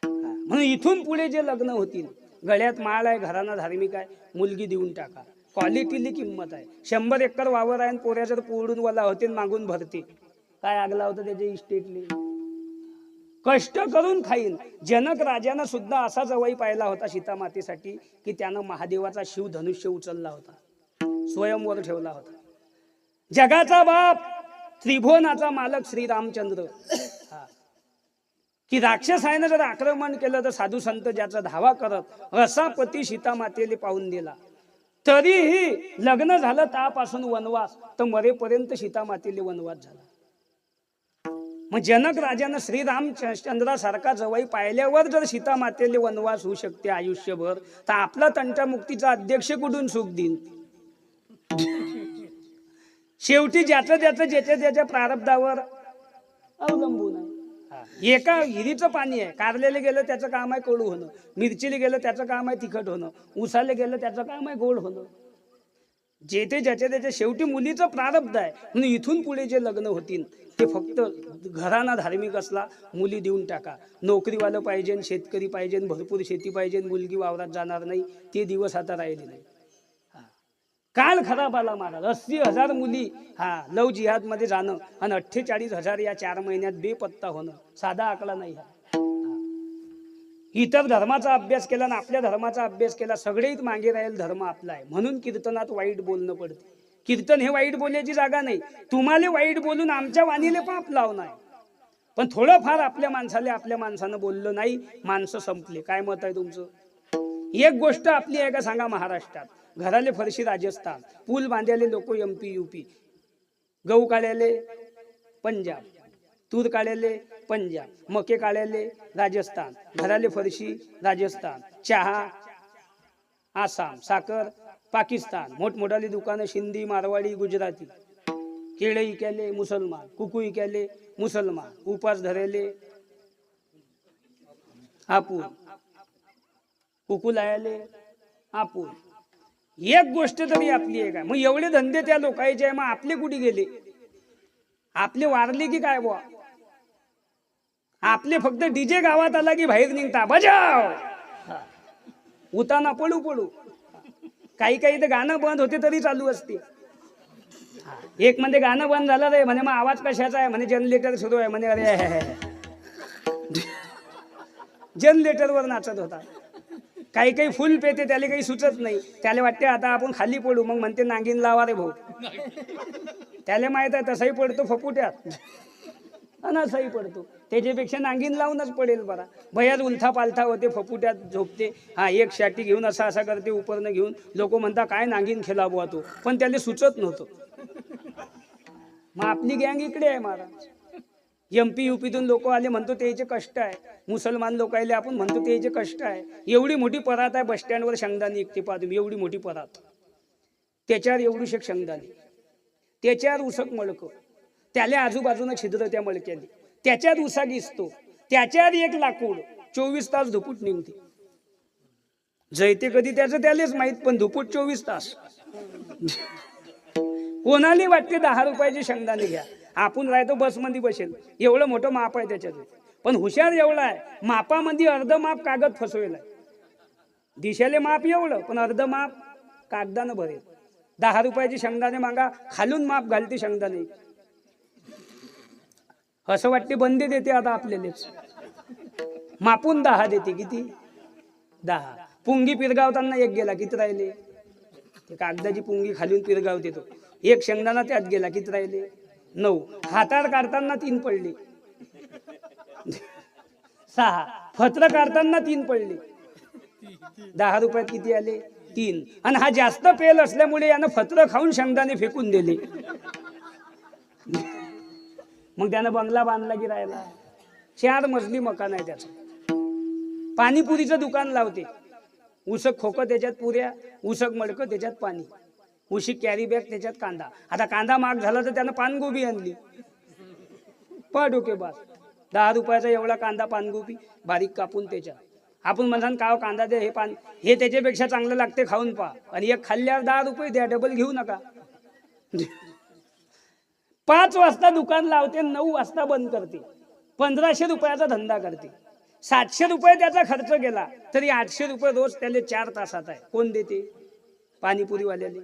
म्हणून इथून पुढे जे लग्न होतील, गळ्यात माळ आहे, घराणा धार्मिक आहे, मुलगी देऊन टाका. क्वालिटीली किंमत आहे. 100 एकर वावर आहे आणि पोऱ्या जर पोडून वाला होते मागून भरते, काय आगला होता त्याच्या इस्टेटली. कष्ट करून खाईन. जनक राजानं सुद्धा असा जवाई पाहिला होता सीता मातेसाठी की त्यानं महादेवाचा शिव धनुष्य उचलला होता, स्वयंवर ठेवला होता. जगाचा बाप, त्रिभुवनाचा मालक श्री रामचंद्र, की राक्षसायनं जर आक्रमण केलं तर साधू संत ज्याचा धावा करत असा पती सीता मातेला पाहून दिला. तरीही लग्न झालं त्यापासून वनवास, तर मरेपर्यंत सीता मातेला वनवास झाला. मग जनक राजानं श्रीरामचंद्रासारखा जवाई पाहिल्यावर जर सीता मातेला वनवास होऊ शकते आयुष्यभर, तर आपला तंटामुक्तीचा अध्यक्ष कुठून सुख देईन? शेवटी ज्याचं ज्याच्या ज्याच्या प्रारब्धावर अवलंबून आहे. एका विहिरीचं पाणी आहे, कारल्याला गेलं त्याचं काम आहे कडू होणं, मिरचीला गेलं त्याचं काम आहे तिखट होणं, उसाला गेलं त्याचं काम आहे गोड होणं. जेथे ज्याच्या त्याच्या शेवटी मुलीचं प्रारब्ध आहे. म्हणून इथून पुढे जे लग्न होतील ते फक्त घराणा धार्मिक असला मुली देऊन टाका. नोकरीवालं पाहिजे, शेतकरी पाहिजे, भरपूर शेती पाहिजे, मुलगी वावरात जाणार नाही, ते दिवस आता राहिले नाही. काल खराब आला महाराज. 80,000 मुली लव जिहाद मध्ये जाणं आणि 48,000 या 4 महिन्यात बेपत्ता होणं साधा आकडा नाही हा. इतर धर्माचा अभ्यास केला आणि आपल्या धर्माचा अभ्यास केला, सगळेच मागे राहील धर्म आपला आहे. म्हणून कीर्तनात वाईट बोलणं पडते. कीर्तन हे वाईट बोलायची जागा नाही. तुम्हाला वाईट बोलून आमच्या वाणीले पाप लावणं आहे. पण थोडंफार आपल्या माणसानं बोललं नाही, माणसं संपले. काय मत आहे तुमचं? एक गोष्ट आपली आहे का सांगा? महाराष्ट्रात घराले फरशी राजस्थान, पूल बांधायले लोक MP UP, गहू काढायले पंजाब, तूर काढायले पंजाब, मके काढायले राजस्थान, घराले फरशी राजस्थान, चहा आसाम, साखर पाकिस्तान, मोठमोठाली दुकानं सिंधी, मारवाडी, गुजराती, केळे इकायले मुसलमान, कुकू इकायले मुसलमान, उपास धरायले आपून, कुकू लायाले आपून. एक गोष्ट तरी आपली आहे का? मग एवढे धंदे त्या लोकांचे आहे, मग आपले कुठे गेले? आपले वारले की काय बुवा? आपले फक्त डीजे गावात आला की बाहेर निघता बजाव, उताना पडू पडू. काही तर गाणं बंद होते तरी चालू असते. एक म्हणजे गाणं बंद झालं रे म्हणे, मग आवाज कशाचा आहे म्हणे, जनरेटर सुरू आहे म्हणे. अरे जनरेटरवर नाचत होता. काही फुल पेते, त्याला काही सुचत नाही. त्याला वाटते आता आपण खाली पडू, मग म्हणते नागिन लावा रे भाऊ. त्याला माहित आहे तसाही पडतो फपुट्यात आणि असाही पडतो. त्याच्यापेक्षा नागिन लावूनच पडेल बरा. भयात उलथा पालथा होते, फपुट्यात झोपते. एक शाटी घेऊन असा करते उपरनं घेऊन. लोक म्हणता काय नागिन खेळा बुवा तो, पण त्याला सुचत नव्हतं. मग आपली गँग इकडे आहे महाराज. MP UPतून लोक आले, म्हणतो त्याचे कष्ट आहे. मुसलमान लोक आले, आपण म्हणतो त्याचे कष्ट आहे. एवढी मोठी परात आहे, बस स्टँडवर शेंगदाणी एकते पहा तुम्ही, एवढी मोठी परात, त्याच्यावर एवढी शेंगदाणी, त्याच्यावर उसक मळक, त्याला आजूबाजूनं छिद्र त्या मळक्याने, त्याच्यात उसा दिसतो, त्याच्यावर एक लाकूड, 24 तास धुपूट निघते. जैते कधी त्याचं त्यालाच माहित, पण धुपूट 24 तास. कोणाला वाटते 10 रुपयाचे शेंगदाणे घ्या, आपण राहतो बसमध्ये बसेल, एवढं मोठं माप आहे त्याच्यात. पण हुशार एवढा आहे, मापामध्ये अर्ध माप कागद फसवेल आहे. दिशेले माप एवढं, पण अर्ध माप कागदानं भरेल. 10 रुपयाचे शेंगदाणे मागा, खालून माप घालते शेंगदाणे. असं वाटते बंदी देते आता आपल्यालाच. मापून 10 देते. किती? 10. पुंगी पिरगावताना एक गेला, किती राहिले? ते कागदाची पुंगी खालून पिरगावते तो, एक शेंगदाणा त्यात गेला, किती राहिले? 9. हाताळ काढताना 3 पडले. 6. फत्र काढताना 3 पडले. 10 रुपयात किती आले? 3. आणि हा जास्त पेल असल्यामुळे यानं फत्र खाऊन शेंगदाणे फेकून दिले. मग त्यानं बंगला बांधला की राहिला. 4 मजली मकान आहे त्याचं. पाणीपुरीचं दुकान लावते. उसक खोकं त्याच्यात पुऱ्या, उसक मडकं त्याच्यात पाणी, उशी कॅरी बॅग त्याच्यात कांदा. आता कांदा महाग झाला तर त्यानं पानगोबी आणली. डोकेबाज. 10 रुपयाचा एवढा कांदा पानगोबी बारीक कापून त्याच्यात. आपण म्हणसान का कांदा दे, हे त्याच्यापेक्षा चांगलं लागते, खाऊन पहा. आणि एक खाल्ल्यावर 10 रुपये द्या, डबल घेऊ नका. 5 वाजता दुकान लावते, 9 वाजता बंद करते. 1500 रुपयाचा धंदा करते. 700 रुपये त्याचा खर्च गेला तरी 800 रुपये रोज त्याला 4 तासात आहे. कोण देते? पाणीपुरीवाल्याले.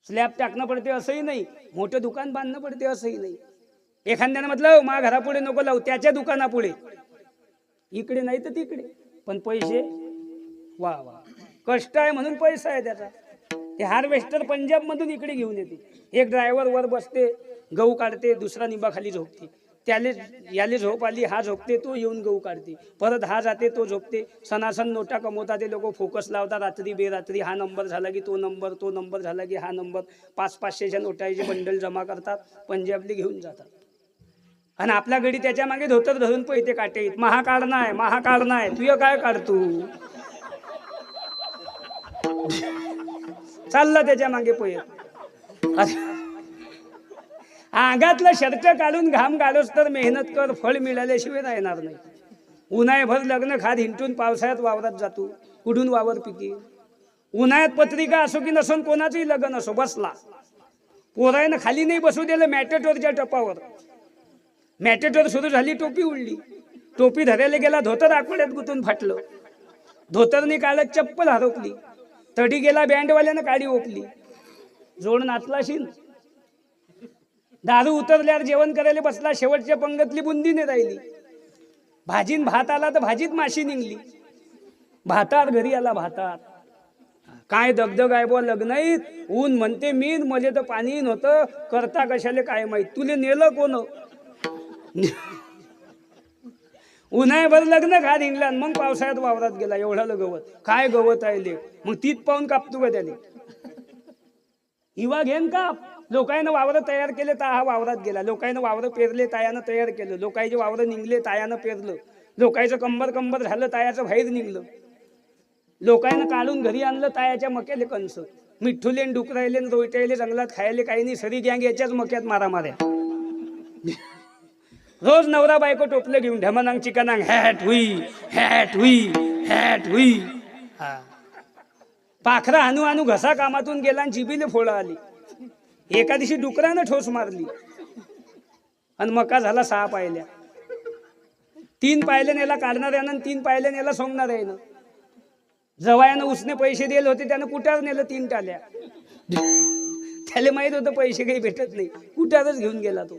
स्लॅब टाकणं पडते असंही नाही, मोठं दुकान बांधणं पडते असंही नाही. एखाद्याने म्हटलं मा घरापुढे नको लावू, त्याच्या दुकानापुढे, इकडे नाही तर तिकडे, पण पैसे वा वा, कष्ट आहे म्हणून पैसा आहे त्याचा. ते हार्वेस्टर पंजाब मधून इकडे घेऊन येते. एक ड्रायव्हर वर बसते, गहू काढते, दुसरा निंबाखाली झोपते. त्याले याले झोप आली, हा झोपते, तो येऊन गहू काढते. परत हा जाते, तो झोपते. सणासण नोटा कमवतात ते लोक. फोकस लावतात रात्री बेरात्री. हा नंबर झाला की तो नंबर, तो नंबर झाला की हा नंबर. 500-500च्या नोटाचे बंडल जमा करतात, पंजाबली घेऊन जातात. आणि आपल्या घडी त्याच्या मागे धोतर धरून पैसे काटे. महा काढणं आहे, महा काढणं आहे. तुझं काय काढतो? चालला त्याच्या मागे पैसे. अंगातलं शर्ट काढून घाम गाडोस तर मेहनत कर, फळ मिळाल्याशिवाय राहणार नाही. उन्हाळ्याभर लग्न खात हिंटून पावसाळ्यात वावरात जातो, कुठून वावर पिकी. उन्हाळ्यात पत्रिका असो की नसून कोणाचंही लग्न असो, बसला पोरायनं खाली नाही बसू दिलं मॅटेटोरच्या टपावर. मॅटेटोर सुरू झाली, टोपी उडली. टोपी धरायला गेला, धोतर आकुड्यात गुतून फाटलं. धोतरनी काढत चप्पल हरपली. तडी गेला, बँडवाल्यानं काडी ओपली. जोड नाचलाशीन. दारू उतरल्यावर जेवण करायला बसला, शेवटच्या पंगतली बुंदीने राहिली. भाजीन भात आला तर भाजीत माशी निघली. भातात घरी आला, भातात काय दगदग आहे बुवा लग्नाईत. ऊन म्हणते मीन, मले तर पाणी नव्हतं, करता कशाले काय माहित. तुले नेलं कोण. उन्हाळ्याभर लग्न खा निघला, मग पावसाळ्यात वावरात गेला. एवढालं गवत, काय गवत आहे ले. मग तीत पाहून कापतो का त्याने. इवा घेन काप. लोकांना वावरं तयार केले, ता हा वावरात गेला. लोकांना वावरं पेरले, तायानं तयार केलं. लोकांचे वावरं निघले, तायानं पेरलं. लोकांचं कंबर झालं, तायाचं बाहेर निघलं. लोकांना काढून घरी आणलं, तायाच्या मक्याले कंस. मिठ्ठुले डुकरायले रोयटायले जंगलात खायले काही नाही. सरी गँग याच्याच मक्यात मारामाऱ्या. रोज नवरा बायको टोपलं घेऊन ढमनांग चिकनांग, हॅट हुई हॅट हुई हॅट हुई. पाखरा हानू हानू घसा कामातून गेला आणि जिबीले फोळा आली. एका दिवशी डुकरानं ठोस मारली आणि मका झाला 6 पायल्या. 3 पायल्या नेला काढणाऱ्यानं, 3 पायल्या नेला सोंगणाऱ्यानं. जवायानं उसने पैसे दिले होते, त्यानं कुटार नेलं 3 टाल्या. त्याला माहित होतं पैसे काही भेटत नाही, कुटारच घेऊन गेला तो.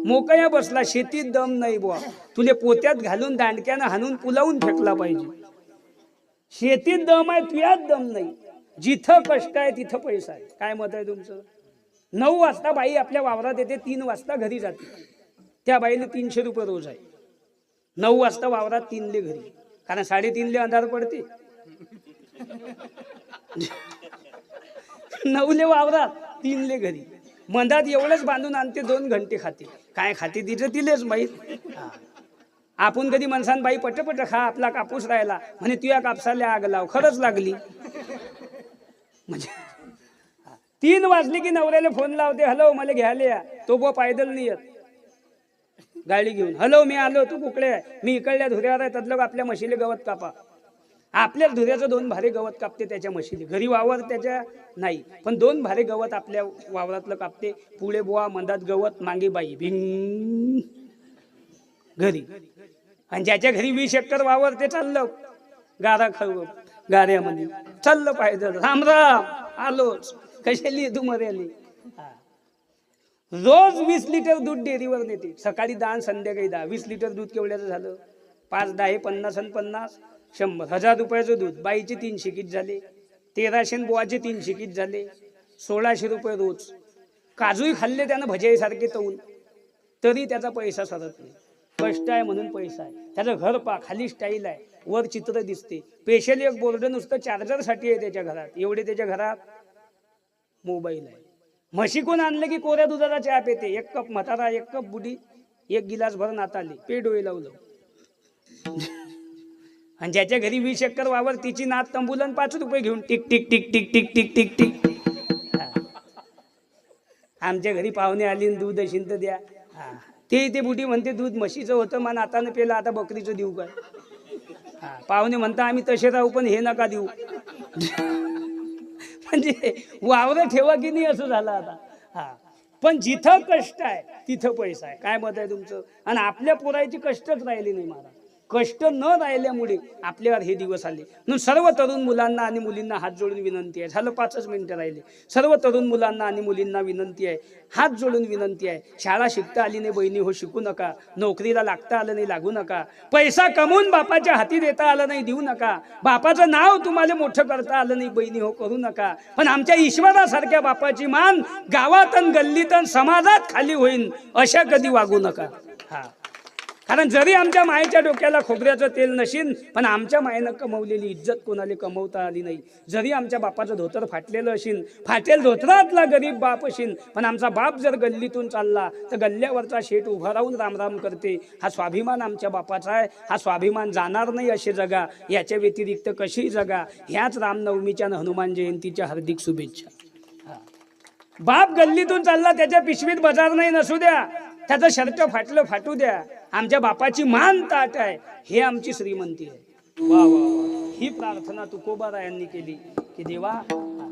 मोकळ्या बसला. शेतीत दम नाही बुवा, तुले पोत्यात घालून दांडक्यानं हाणून पुलावून फेकला पाहिजे. शेतीत दम आहे, तुझ्यात दम नाही. जिथं कष्ट आहे तिथं पैसा आहे. काय मत आहे तुमचं. 9 वाजता बाई आपल्या वावरात येते, 3 वाजता घरी जाते. त्या बाईला 300 रुपये रोज आहे. 9 वाजता वावरात, 3ले घरी. कारण 3:30 अंधार पडते. 9ले वावरात, 3ले घरी. मंदात एवढंच बांधून आणते, 2 घंटे खाते. काय खाते तिचं तिलेच माहीत. आपण कधी मनसान बाई पटपट खा, आपला कापूस राहिला म्हणे तुया कापसाला आग लाव. खरंच लागली. म्हणजे 3 वाजले की नवऱ्याला फोन लावते, हॅलो मला घ्यायला या. तो बुवा पायदल नाही येत, गाडी घेऊन. हॅलो मी आलो, तू कुकडे आहे. मी इकडल्या धुऱ्यावर आहे, तदलोक आपल्या म्हशीले गवत कापा. आपल्या धुऱ्याचं 2 भारे गवत कापते त्याच्या म्हशीले. घरी वावर त्याच्या नाही, पण 2 भारे गवत आपल्या वावरातलं कापते. पुढे बुवा, मंदात गवत, मागे बाई, भिंग घरी. आणि ज्याच्या घरी 20 एकर वावर ते चाललं गारा खाऊ, गाऱ्यामध्ये चाललं पाहिजे. राम राम, आलोच. कशाली तू मर्याली. रोज 20 लिटर दूध डेअरीवर नेते. सकाळी 10 संध्याकाळी 10. 20 लिटर दूध केवढ्याचं झालं. 5 10 50 आणि 50 100. 1000 रुपयाचं दूध. बाईचे 300 किट झाले. 1300 बुवाचे 300 किट झाले. 1600 रुपये रोज. काजूही खाल्ले त्यानं भजाईसारखे तवून, तरी त्याचा पैसा सरत नाही. कष्ट आहे म्हणून पैसा आहे. त्याचं घर पा, खाली स्टाईल आहे, वर चित्र दिसते. स्पेशल एक बोर्ड नुसतं चार्जरसाठी आहे त्याच्या घरात. एवढे त्याच्या घरात मोबाईल आहे. म्हशी कोण आणलं की कोऱ्या दुधाचा चहा पेते. 1 कप म्हातारा, 1 कप बुडी, 1 गिलास भर नाताली, पे डोळे लावलं. आणि ज्याच्या घरी 20 एकर वावर, तिची नात तंबुलन 5 रुपये घेऊन tick tick tick tick tick tick tick tick. आमच्या घरी पाहुणे आली, दूध असेल तर द्या. ते बुडी म्हणते दूध म्हशीचं होतं, मग नातानं पेलं, आता बकरीचं देऊ काय. पाहुणे म्हणता आम्ही तसे राहू, पण हे नका देऊ. म्हणजे वावर ठेवा की नाही असं झालं आता. पण जिथं कष्ट आहे तिथं पैसा आहे. काय मत आहे तुमचं. आणि आपल्या पोरायची कष्टच राहिली नाही महाराज. कष्ट न राहिल्यामुळे आपल्यावर हे दिवस आले. म्हणून सर्व तरुण मुलांना आणि मुलींना हात जोडून विनंती आहे. झालं 5च मिनिटं राहिले. सर्व तरुण मुलांना आणि मुलींना विनंती आहे, हात जोडून विनंती आहे. शाळा शिकता आली नाही बहिणी हो, शिकू नका. नोकरीला लागता आलं नाही, लागू नका. पैसा कमवून बापाच्या हाती देता आलं नाही, देऊ नका. बापाचं नाव तुम्हाला मोठं करता आलं नाही बहिणी हो, करू नका. पण आमच्या ईश्वरासारख्या बापाची मान गावात आणि गल्लीत आणि समाजात खाली होईल अशा कधी वागू नका. कारण जरी आमच्या मायेच्या डोक्याला खोबऱ्याचं तेल नशीन, पण आमच्या मायेनं कमवलेली इज्जत कोणाला कमवता आली नाही. जरी आमच्या बापाचं धोतर फाटलेलं असेल, फाटेल धोतरातला गरीब बाप असेल, पण आमचा बाप जर गल्लीतून चालला तर गल्ल्यावरचा शेठ उभा राहून रामराम करते. हा स्वाभिमान आमच्या बापाचा आहे. हा स्वाभिमान जाणार नाही असे जगा. याच्या व्यतिरिक्त कशीही जगा. ह्याच रामनवमीच्या हनुमान जयंतीच्या हार्दिक शुभेच्छा. बाप गल्लीतून चालला, त्याच्या पिशवीत बाजार नाही नसू द्या, त्याचं शर्ट फाटलं फाटू द्या, आमच्या बापाची मान ताट आहे, हे आमची श्रीमंती आहे. वा वा वा. ही प्रार्थना तुकोबारायांनी केली की देवा,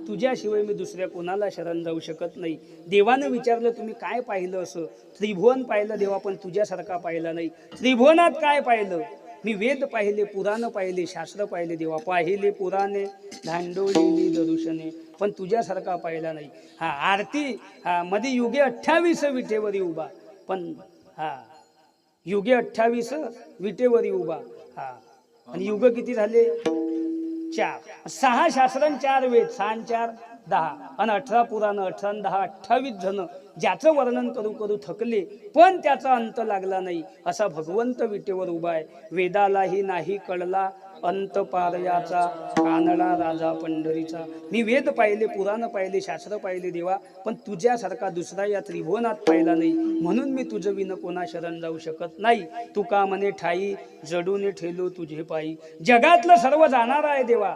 तुझ्याशिवाय मी दुसऱ्या कोणाला शरण जाऊ शकत नाही. देवानं विचारलं तुम्ही काय पाहिलं? असं त्रिभुवन पाहिलं देवा, पण तुझ्यासारखा पाहिला नाही. त्रिभुवनात काय पाहिलं? मी वेद पाहिले, पुराण पाहिले, शास्त्र पाहिले देवा, पाहिले पुराणे, धांडोळी दर्शने, पण तुझ्यासारखा पाहिला नाही. हा आरती मध्ये युगे 28 विटेवरी उभा, पण युगे 28 विटेवरी उभा. आणि युग किती झाले? 4. 6 शास्त्र 4 वेद, 6 4 10 आणि 18 पुराण, 18 10 28 जण ज्याचं वर्णन करू करू थकले, पण त्याचा अंत लागला नाही, असा भगवंत विटेवर उभा आहे. वेदालाही नाही कळला अंत पारयाचा, कानडा राजा पंढरीचा. मी वेद पाहिले, पुराण पाहिले, शास्त्र पाहिले देवा, पण तुझ्यासारखा दुसरा या त्रिभुवनात पाहिला नाही, म्हणून मी तुझं विन कोणा शरण जाऊ शकत नाही. तुका म्हणे ठाई, जडून ठेलो तुझे पायी. जगातलं सर्व जाणार आहे देवा,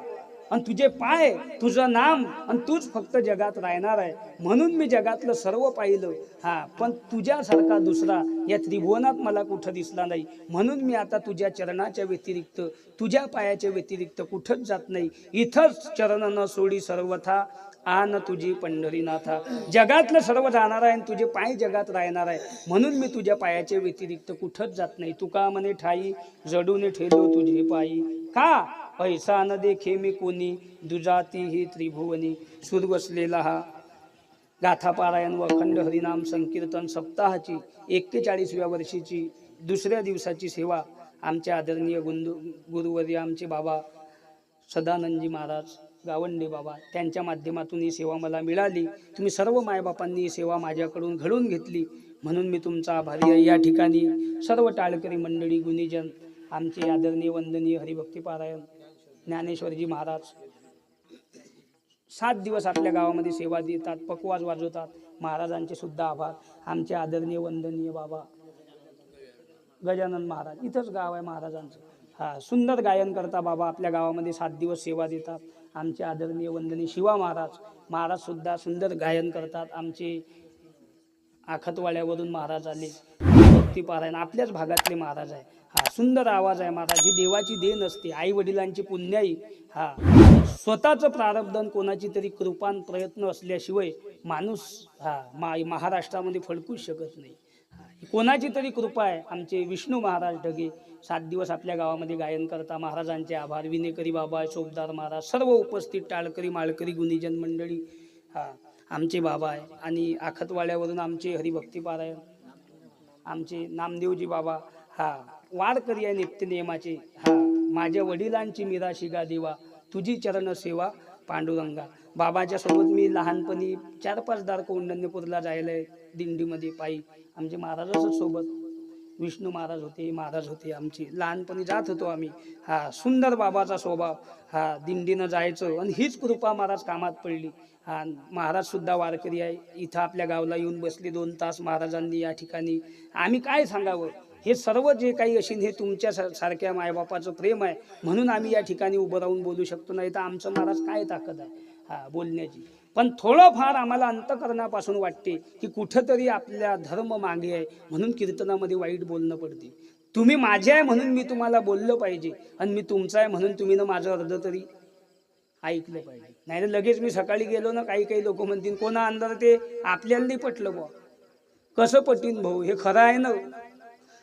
आणि तुझे पाय, तुझं नाम, आणि तूच फक्त जगात राहणार आहे, म्हणून मी जगातलं सर्व पाहिलं. पण तुझ्यासारखा दुसरा या त्रिभुवनात मला कुठं दिसला नाही, म्हणून मी आता तुझ्या चरणाच्या व्यतिरिक्त, तुझ्या पायाच्या व्यतिरिक्त कुठंच जात नाही. इथंच चरण न सोडी सर्वथा, आन तुझी पंढरीनाथा. जगातलं सर्व जाणार आहे आणि तुझे पाय जगात राहणार आहे, म्हणून मी तुझ्या पायाच्या व्यतिरिक्त कुठंच जात नाही. तुका म्हणे ठाई, जडून ठेलो तुझे पायी. का ऐसा न देखे मी कोणी, दुजाती ही त्रिभुवनी. सूर बसलेला हा गाथा पारायण व अखंड हरिनाम संकीर्तन सप्ताहाची 41व्या वर्षीची दुसऱ्या दिवसाची सेवा आमचे आदरणीय गुरुवर्य आमचे बाबा सदानंदजी महाराज गावंडे बाबा, त्यांच्या माध्यमातून ही सेवा मला मिळाली. तुम्ही सर्व मायबापांनी ही सेवा माझ्याकडून घडून घेतली, म्हणून मी तुमचा आभारी आहे. या ठिकाणी सर्व टाळकरी मंडळी, गुणीजन, आमचे आदरणीय वंदनीय हरिभक्ती पारायण ज्ञानेश्वरजी महाराज 7 दिवस आपल्या गावामध्ये सेवा देतात, पकवाज वाजवतात. महाराजांचे सुद्धा आभार. आमचे आदरणीय वंदनीय बाबा गजानन महाराज, इथंच गाव आहे महाराजांचं, सुंदर गायन करता बाबा, आपल्या गावामध्ये 7 दिवस सेवा देतात. आमचे आदरणीय वंदनीय शिवा महाराज सुद्धा सुंदर गायन करतात. आमचे आखतवाड्यावरून महाराज आले, भक्ती पारायण आपल्याच भागातले महाराज आहे. सुंदर आवाज आहे महाराज. ही देवाची देण असते, आई वडिलांची पुण्याई. स्वतःचं प्रारब्धन, कोणाची तरी कृपान प्रयत्न असल्याशिवाय माणूस महाराष्ट्रामध्ये फडकूच शकत नाही. कोणाची तरी कृपा आहे. आमचे विष्णू महाराज ढगे 7 दिवस आपल्या गावामध्ये गायन करता. महाराजांचे आभार. विनेकरी बाबा, शोभदार महाराज, सर्व उपस्थित टाळकरी माळकरी गुणीजन मंडळी, आमचे बाबा आहे. आणि आखतवाड्यावरून आमचे हरिभक्ती पारायण आमचे नामदेवजी बाबा, वारकरी आहे नित्य नियमाचे. माझ्या वडिलांची मीरा शिगा देवा, तुझी चरण सेवा पांडुरंगा. बाबाच्या सोबत मी लहानपणी 4-5 दार कौंडण्यपूरला जायला दिंडीमध्ये पायी. आमचे महाराजच सोबत विष्णू महाराज होते आमचे. लहानपणी जात होतो आम्ही. सुंदर बाबाचा स्वभाव. दिंडीनं जायचं, आणि हीच कृपा महाराज कामात पडली. महाराज सुद्धा वारकरी आहे. इथं आपल्या गावला येऊन बसले 2 तास महाराजांनी या ठिकाणी. आम्ही काय सांगावं, हे सर्व जे काही असेल हे तुमच्या सारख्या मायबापाचं प्रेम आहे, म्हणून आम्ही या ठिकाणी उभं राहून बोलू शकतो. नाही तर आमचं महाराज काय ताकद आहे बोलण्याची. पण थोडंफार आम्हाला अंतकरणापासून वाटते की कुठंतरी आपल्या धर्म मागे आहे, म्हणून कीर्तनामध्ये वाईट बोलणं पडते. तुम्ही माझे आहे म्हणून मी तुम्हाला बोललं पाहिजे, आणि मी तुमचा आहे म्हणून तुम्ही ना माझं अर्ध तरी ऐकलं पाहिजे. नाही तर लगेच मी सकाळी गेलो ना, काही लोक म्हणतील कोणा अंधार ते आपल्याला नाही पटलं भाऊ. कसं पटीन भाऊ, हे खरं आहे ना.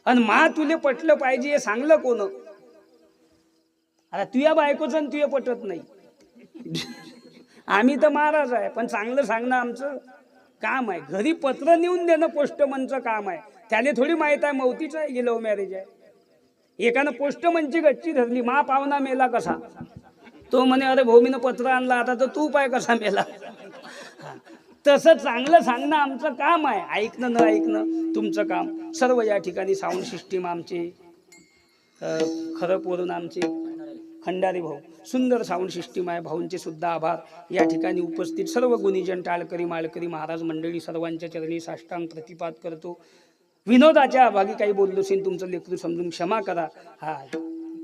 आणि तुले पटलं पाहिजे हे सांगलं कोण? आता तुझ्या बायकोचं तुझे पटत नाही. आम्ही तर महाराज आहे, पण चांगलं सांगणं आमचं काम आहे. घरी पत्र नेऊन देणं पोस्टमनचं काम आहे. त्याने थोडी माहित आहे मौतीचं आहे की लव्ह मॅरेज आहे. एकानं पोस्टमनची गच्ची धरली, पाहुणा मेला कसा, तो म्हणे अरे भाऊ मीनं पत्र आणला, आता तर तू पाय कसा मेला. तसं चांगलं सांगणं आमचं काम आहे. ऐकणं न ऐकणं तुमचं काम. सर्व या ठिकाणी साऊंड सिस्टीम आमचे खरं पोरून आमचे खंडारी भाऊ, सुंदर साऊंड सिस्टीम आहे. भाऊंचे सुद्धा आभार. या ठिकाणी उपस्थित सर्व गुणीजन, टाळकरी माळकरी महाराज मंडळी, सर्वांच्या चरणी साष्टांग प्रतिपाद करतो. विनोदाच्या भागी काही बोललो असेल तुमचं लेकरू समजून क्षमा करा.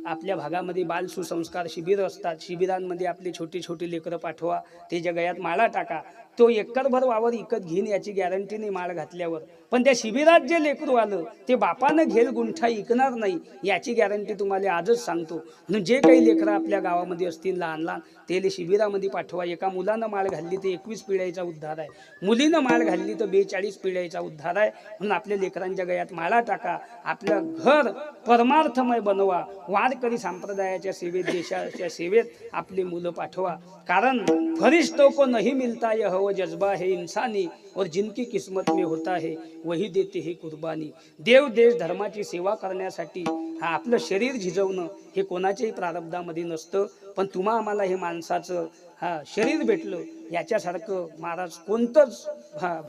आपल्या भागामध्ये बाल सुसंस्कार शिबिर असतात. शिबिरांमध्ये आपले छोटे छोटे लेकरं पाठवा, त्याच्या गळ्यात माळा टाका. तो एकरभर वावर विकत घेईन याची गॅरंटी नाही माळ घातल्यावर, पण त्या शिबिरात जे लेकरू आलं ते बापानं घेल गुंठा ऐकणार नाही याची गॅरंटी तुम्हाला आजच सांगतो. म्हणून जे काही लेकरं आपल्या गावामध्ये असतील लहान लहान ते शिबिरामध्ये पाठवा. एका मुलानं माळ घालली तर 21 पिढ्याचा उद्धार आहे, मुलीनं माळ घालली तर 42 पिढ्याचा उद्धार आहे. म्हणून आपल्या लेकरांच्या गळ्यात माळा टाका, आपलं घर परमार्थमय बनवा, वारकरी संप्रदायाच्या सेवेत देशाच्या सेवेत आपली मुलं पाठवा. कारण फरिश्तों को नहीं मिलता यह वो जज्बा है इंसानी और जिनकी किस्मत में होता है वही देते है कुर्बानी. देव देश धर्माची सेवा करण्यासाठी हा आपलं शरीर झिजवणं हे कोणाच्याही प्रारब्धामध्ये नसतं, पण तुम्हा आम्हाला हे माणसाचं शरीर भेटलं याच्यासारखं महाराज कोणतंच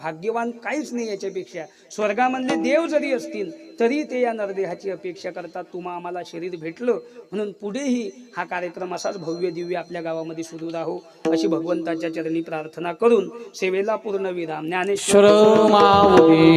भाग्यवान काहीच नाही. याच्यापेक्षा स्वर्गामधले देव जरी असतील तरी ते या नरदेहाची अपेक्षा करतात. तुम्हा आम्हाला शरीर भेटलं म्हणून पुढेही हा कार्यक्रम असाच भव्य दिव्य आपल्या गावामध्ये सुरू राहो अशी भगवंताच्या चरणी प्रार्थना करून सेवेला पूर्ण विराम. ज्ञानेश्वर माऊली